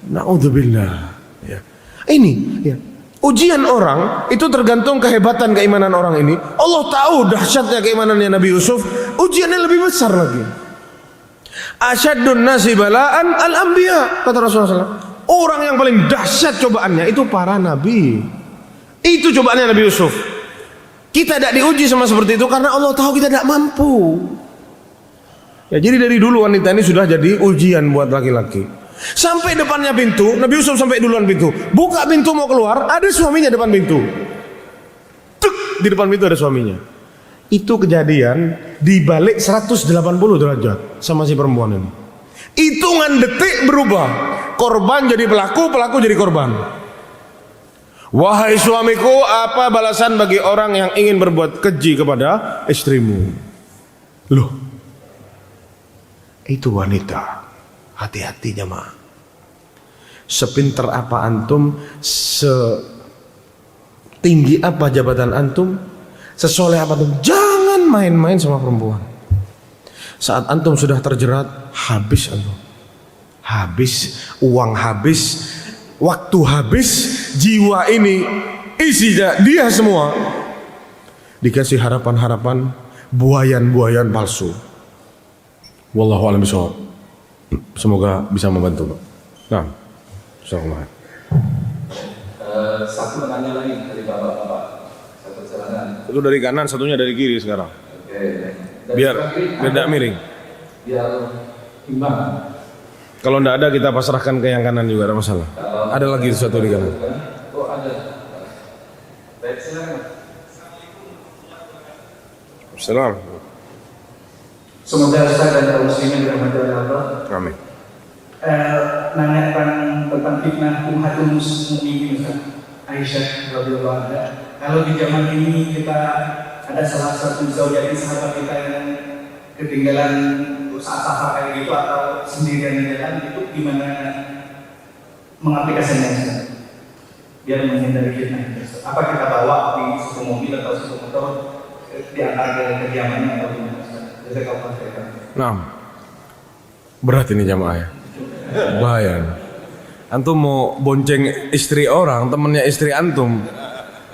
Naudzubillah. Ya. Ini ya. Ujian orang itu tergantung kehebatan keimanan orang ini. Allah tahu dahsyatnya keimanannya Nabi Yusuf. Ujiannya lebih besar lagi. Asyaddun nasi bala'an al-anbiya, kata Rasulullah SAW. Orang yang paling dahsyat cobaannya itu para nabi. Itu cobaannya Nabi Yusuf. Kita tidak diuji sama seperti itu karena Allah tahu kita tidak mampu. Ya, jadi dari dulu wanita ini sudah jadi ujian buat laki-laki. Sampai depannya pintu, Nabi Yusuf sampai duluan pintu. Buka pintu mau keluar, ada suaminya depan pintu. Tuk, di depan pintu ada suaminya. Itu kejadian dibalik 180 derajat sama si perempuan ini. Hitungan detik berubah. Korban jadi pelaku, pelaku jadi korban. Wahai suamiku, apa balasan bagi orang yang ingin berbuat keji kepada istrimu? Loh, itu wanita. Hati-hati jemaah. Sepinter apa antum, setinggi apa jabatan antum, sesoleh apa antum, jangan main-main sama perempuan. Saat antum sudah terjerat, habis antum. Habis, uang habis, waktu habis, jiwa ini isinya dia semua. Dikasih harapan-harapan, buayan-buayan palsu. Wallahu a'lam bishawab. Semoga bisa membantu, Pak. Nah, insyaallah. Satu nanya lagi dari bapak-bapak. Satu jalanan. Satu dari kanan, satunya dari kiri sekarang. Oke. Biar tidak miring. Biar imbang. Kalau tidak ada kita pasrahkan ke yang kanan juga, ada masalah. Ada lagi satu di kanan. Oh ada. Baik, silakan. Assalamualaikum. Semoga Ustaz dan kaum muslimin dirahmati oleh Allah. Amin. Nanyakan tentang fitnah ummatul muslimin Aisyah radhiyallahu anha. Kalau di zaman ini kita ada salah satu zaujati sahabat kita yang ketinggalan saat safar kayak gitu atau sendirian di jalan, itu gimana mengaplikasikannya Ustaz? Biar menghindari fitnah itu. Apa kita bawa di satu mobil atau satu motor diantar ke kediamannya atau gimana Ustaz? Nah, berat ini jamaah ya. Bahaya. Antum mau bonceng istri orang, temennya istri antum.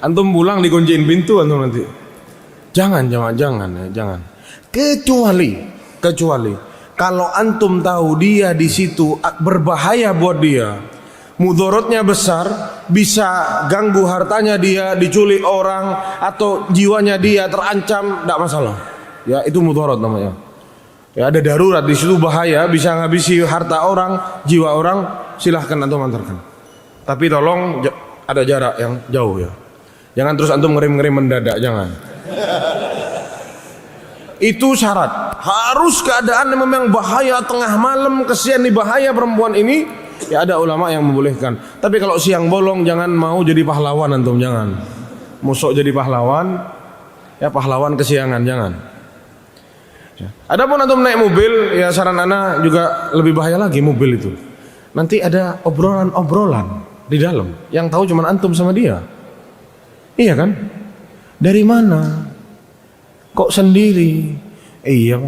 Antum pulang dikunciin pintu antum nanti. Jangan jamaah, jangan. Kecuali kalau antum tahu dia di situ berbahaya buat dia, mudorotnya besar, bisa ganggu hartanya dia, diculik orang atau jiwanya dia terancam, tidak masalah. Ya itu mudorot namanya. Ya ada darurat di situ, bahaya, bisa ngabisi harta orang, jiwa orang, silahkan antum antarkan. Tapi tolong ada jarak yang jauh ya. Jangan terus antum ngerim-ngerim mendadak, jangan. Itu syarat. Harus keadaan yang memang bahaya tengah malam, kesian nih bahaya perempuan ini. Ya ada ulama yang membolehkan. Tapi kalau siang bolong jangan mau jadi pahlawan antum, jangan. Musok jadi pahlawan, ya pahlawan kesiangan, jangan. Adapun antum naik mobil, ya saran ana juga lebih bahaya lagi mobil itu. Nanti ada obrolan-obrolan di dalam yang tahu cuma antum sama dia. Iya kan? Dari mana? Kok sendiri? Iya,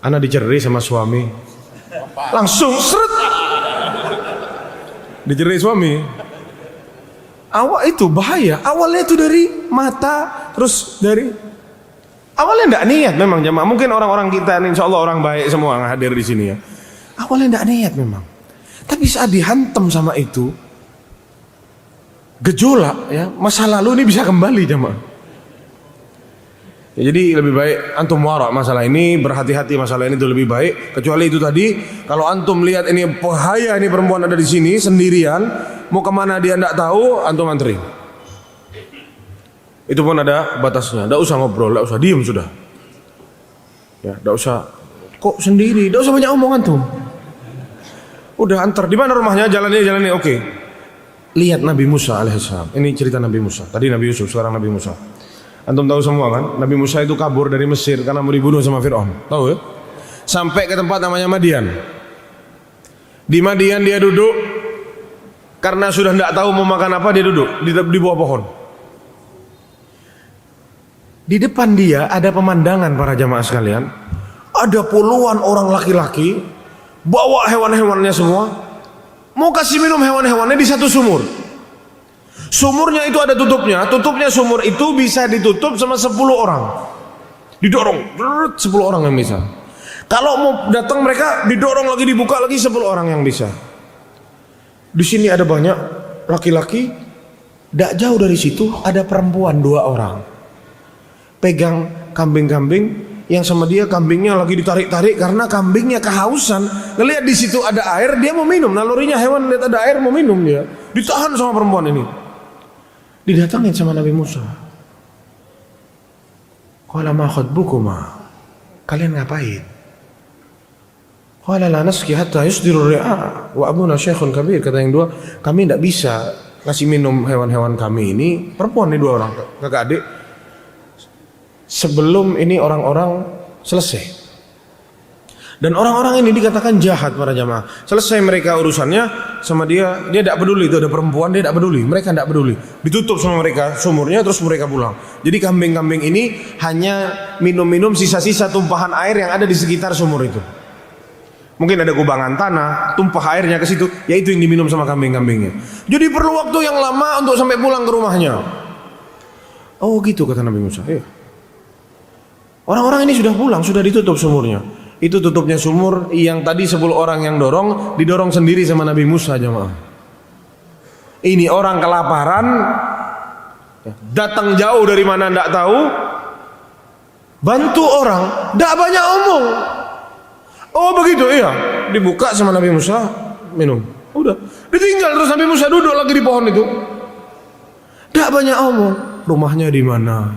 ana dicerai sama suami. Langsung seret. Dicerai suami. Awal itu bahaya. Awalnya itu dari mata, terus dari Awalnya enggak niat memang jamaah. Mungkin orang-orang kita ini insya Allah orang baik semua yang hadir di sini ya. Awalnya enggak niat memang. Tapi saat dihantam sama itu, gejolak ya, masa lalu ini bisa kembali jamaah. Ya, jadi lebih baik antum warak masalah ini, berhati-hati masalah ini itu lebih baik. Kecuali itu tadi, kalau antum lihat ini bahaya, ini perempuan ada di sini sendirian, mau kemana dia tidak tahu, antum anterin. Itu pun ada batasnya. Tidak usah ngobrol, tidak usah diem sudah. Ya, tidak usah. Kok sendiri? Tidak usah banyak omong antum. Udah antar. Di mana rumahnya? Jalannya. Oke. Lihat Nabi Musa alaihissalam. Ini cerita Nabi Musa. Tadi Nabi Yusuf, sekarang Nabi Musa. Antum tahu semua kan? Nabi Musa itu kabur dari Mesir karena mau dibunuh sama Fir'aun. Tahu ya? Sampai ke tempat namanya Madian. Di Madian dia duduk karena sudah tidak tahu mau makan apa, dia duduk di bawah pohon. Di depan dia ada pemandangan para jamaah sekalian. Ada puluhan orang laki-laki bawa hewan-hewannya semua. Mau kasih minum hewan-hewannya di satu sumur. Sumurnya itu ada tutupnya. Tutupnya sumur itu bisa ditutup sama 10 orang. Didorong 10 orang yang bisa. Kalau mau datang mereka didorong lagi, dibuka lagi 10 orang yang bisa. Di sini ada banyak laki-laki. Tidak jauh dari situ ada perempuan 2 orang. Pegang kambing-kambing yang sama dia, kambingnya lagi ditarik-tarik karena kambingnya kehausan. Ngelihat di situ ada air, dia mau minum. Nalurinya hewan lihat ada air mau minum dia. Ditahan sama perempuan ini. Didatangin sama Nabi Musa. Qala ma khatbukuma? Kalian ngapain? Qala la nasqi hatta yusdiru ri'a wa abuna syekhun kabir. Kata yang dua, kami tidak bisa kasih minum hewan-hewan kami ini. Perempuan ini 2 orang, kakak adik. Sebelum ini orang-orang selesai. Dan orang-orang ini dikatakan jahat para jamaah. Selesai mereka urusannya sama dia tidak peduli. Itu ada perempuan, dia tidak peduli. Mereka tidak peduli. Ditutup sama mereka sumurnya, terus mereka pulang. Jadi kambing-kambing ini hanya minum-minum sisa-sisa tumpahan air yang ada di sekitar sumur itu. Mungkin ada kubangan tanah, tumpah airnya ke situ, yaitu yang diminum sama kambing-kambingnya. Jadi perlu waktu yang lama untuk sampai pulang ke rumahnya. Oh gitu kata Nabi Musa. Orang-orang ini sudah pulang, sudah ditutup sumurnya. Itu tutupnya sumur yang tadi 10 orang yang dorong, didorong sendiri sama Nabi Musa jemaah. Ini orang kelaparan, datang jauh dari mana tidak tahu, bantu orang, tidak banyak omong. Oh begitu, iya. Dibuka sama Nabi Musa, minum. Udah, ditinggal terus Nabi Musa duduk lagi di pohon itu. Tidak banyak omong. Rumahnya di mana?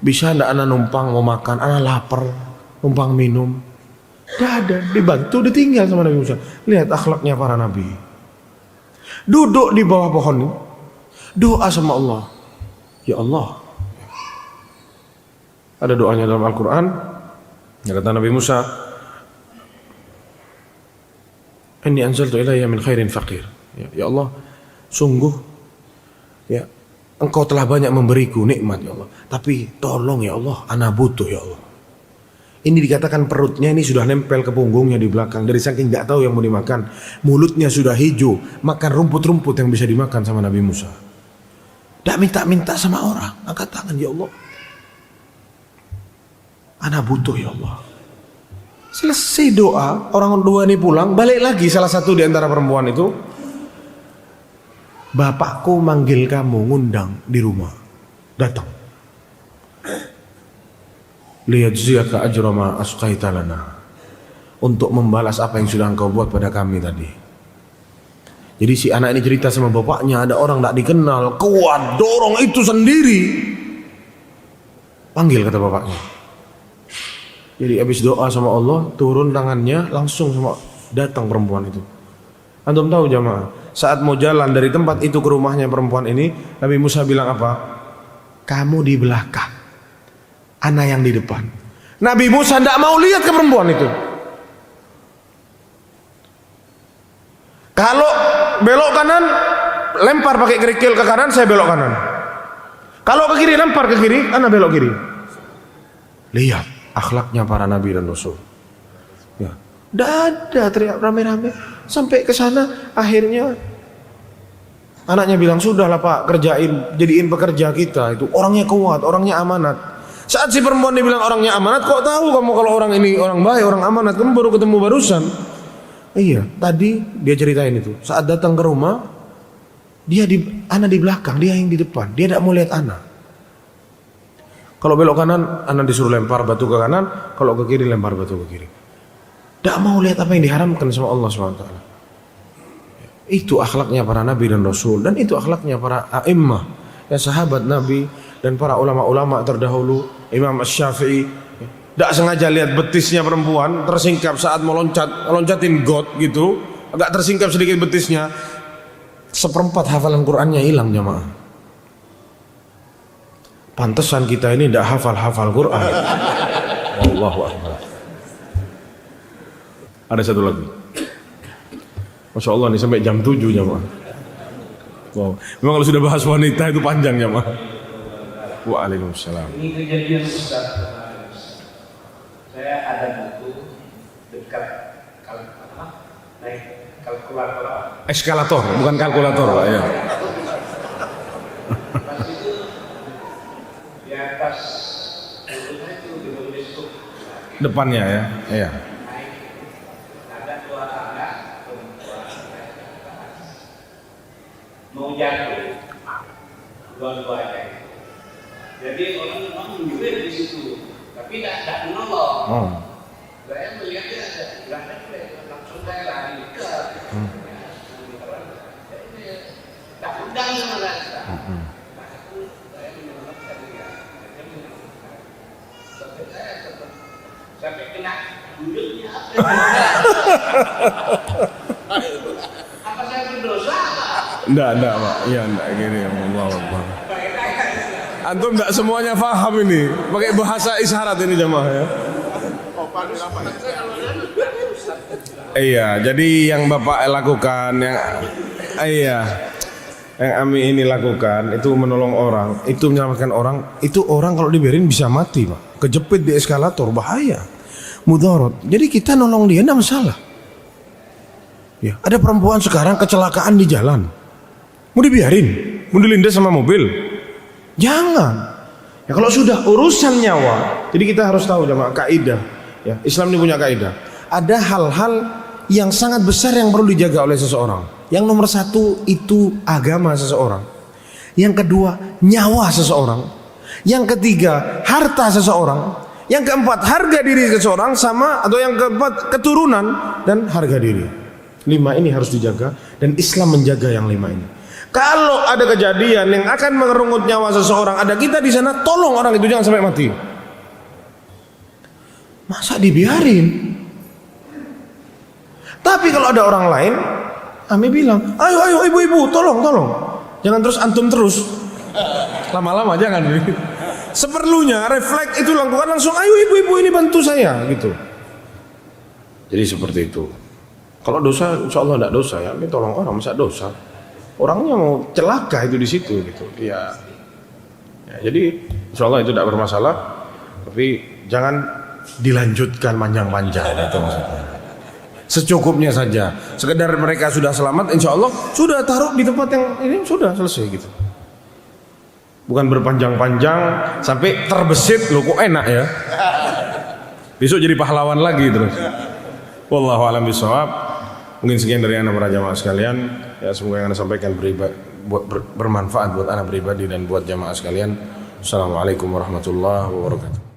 Bisa tidak anak numpang mau makan? Anak lapar. Numpang minum. Tidak ada, dibantu, ditinggal sama Nabi Musa. Lihat akhlaknya para nabi. Duduk di bawah pohon, doa sama Allah. Ya Allah. Ada doanya dalam Al-Quran. Ya kata Nabi Musa, Inni anzaltu ilayya min khairin faqir. Ya Allah, sungguh ya Engkau telah banyak memberiku nikmat ya Allah. Tapi tolong ya Allah, ana butuh ya Allah. Ini dikatakan perutnya ini sudah nempel ke punggungnya di belakang. Dari saking tidak tahu yang mau dimakan. Mulutnya sudah hijau. Makan rumput-rumput yang bisa dimakan sama Nabi Musa. Tidak minta-minta sama orang. Angkat tangan ya Allah. Ana butuh ya Allah. Selesai doa. Orang 2 ini pulang. Balik lagi salah satu di antara perempuan itu. Bapakku manggil kamu, ngundang di rumah. Datang. Liyajziyaka ajra ma asqaita lana. Untuk membalas apa yang sudah engkau buat pada kami tadi. Jadi si anak ini cerita sama bapaknya, ada orang tak dikenal, kuat, dorong itu sendiri. Panggil kata bapaknya. Jadi habis doa sama Allah, turun tangannya langsung sama datang perempuan itu. Antum tahu jamaah, saat mau jalan dari tempat itu ke rumahnya perempuan ini, Nabi Musa bilang apa? Kamu di belakang, anak yang di depan. Nabi Musa tidak mau lihat ke perempuan itu. Kalau belok kanan, lempar pakai kerikil ke kanan, saya belok kanan. Kalau ke kiri, lempar ke kiri, anak belok kiri. Lihat akhlaknya para nabi dan rasul. Ya, tidak ada teriak rame-rame. Sampai ke sana, akhirnya anaknya bilang, sudahlah Pak, kerjain, jadiin pekerja kita itu. Orangnya kuat, orangnya amanat. Saat si perempuan dibilang orangnya amanat, kok tahu kamu kalau orang ini orang baik, orang amanat? Kamu baru ketemu barusan. Iya, tadi dia ceritain itu. Saat datang ke rumah, Ana di belakang, dia yang di depan. Dia tidak mau lihat Ana. Kalau belok kanan, Ana disuruh lempar batu ke kanan. Kalau ke kiri, lempar batu ke kiri. Tidak mau lihat apa yang diharamkan sama Allah SWT. Itu akhlaknya para nabi dan rasul. Dan itu akhlaknya para a'immah, ya, sahabat nabi dan para ulama-ulama terdahulu. Imam Asy-Syafi'i tidak sengaja lihat betisnya perempuan tersingkap saat mau loncatin got gitu, agak tersingkap sedikit betisnya, 1/4 hafalan Qur'annya hilang jamaah. Pantesan kita ini tidak hafal Qur'an. Allahu Akbar. Ada satu lagi. Masya Allah nih sampai jam 7 jamaah. Wow. Memang kalau sudah bahas wanita itu panjang jamaah. Waalaikumsalam. Ini kejadian Ustaz. Saya ada buku dekat naik kalkulator. Eskalator, bukan kalkulator, Pak, ya. Pas itu di atas bukunya itu ditulis Depannya ya. Iya. ada 2 anak perempuan mau jatuh dua-duanya. Jadi orang juga di situ, tapi tidak menolong. Oh. Saya melihatnya nggak ada, langsung saya lari ke. Tak undang sama mereka. Saya menyelamatkan dia. Sampai kena duduknya. Apa saya berdosa? Enggak, Pak. Iya, enggak gini ya, Allah Akbar. Antum enggak semuanya paham ini. Pakai bahasa isyarat ini jamaah ya. Iya, jadi yang Bapak lakukan yang Ami ini lakukan itu menolong orang, itu menyelamatkan orang. Itu orang kalau dibiarin bisa mati, Pak. Kejepit di eskalator bahaya. Mudarat. Jadi kita nolong dia enggak masalah. Ya, ada perempuan sekarang kecelakaan di jalan. Mau dibiarin? Mau dilindas sama mobil? Jangan. Ya kalau sudah urusan nyawa, jadi kita harus tahu jamaah kaidah. Ya, Islam ini punya kaidah. Ada hal-hal yang sangat besar yang perlu dijaga oleh seseorang. Yang nomor 1 itu agama seseorang. Yang kedua nyawa seseorang. Yang ketiga harta seseorang. Yang keempat harga diri seseorang sama atau yang keempat keturunan dan harga diri. 5 ini harus dijaga dan Islam menjaga yang 5 ini. Kalau ada kejadian yang akan mengerungut nyawa seseorang, ada kita di sana, tolong orang itu jangan sampai mati. Masa dibiarin? Tapi kalau ada orang lain, Ami bilang, ayo ibu-ibu, tolong. Jangan terus antum terus. Lama-lama jangan. Seperlunya refleks itu lakukan langsung, ayo ibu-ibu ini bantu saya gitu. Jadi seperti itu. Kalau dosa, insya Allah tidak dosa ya. Ini tolong orang, masa dosa? Orangnya mau celaka itu di situ gitu. Ya, jadi insya Allah itu tidak bermasalah. Tapi jangan dilanjutkan panjang-panjang itu maksudnya. Secukupnya saja. Sekedar mereka sudah selamat, insya Allah sudah taruh di tempat yang ini sudah selesai gitu. Bukan berpanjang-panjang sampai terbesit, loh kok enak ya. Besok jadi pahlawan lagi terus. Wallahu a'lam bishawab. Mungkin sekian dari anak para jamaah sekalian. Ya, semoga yang anda sampaikan bermanfaat buat anak pribadi dan buat jamaah sekalian. Assalamualaikum warahmatullahi wabarakatuh.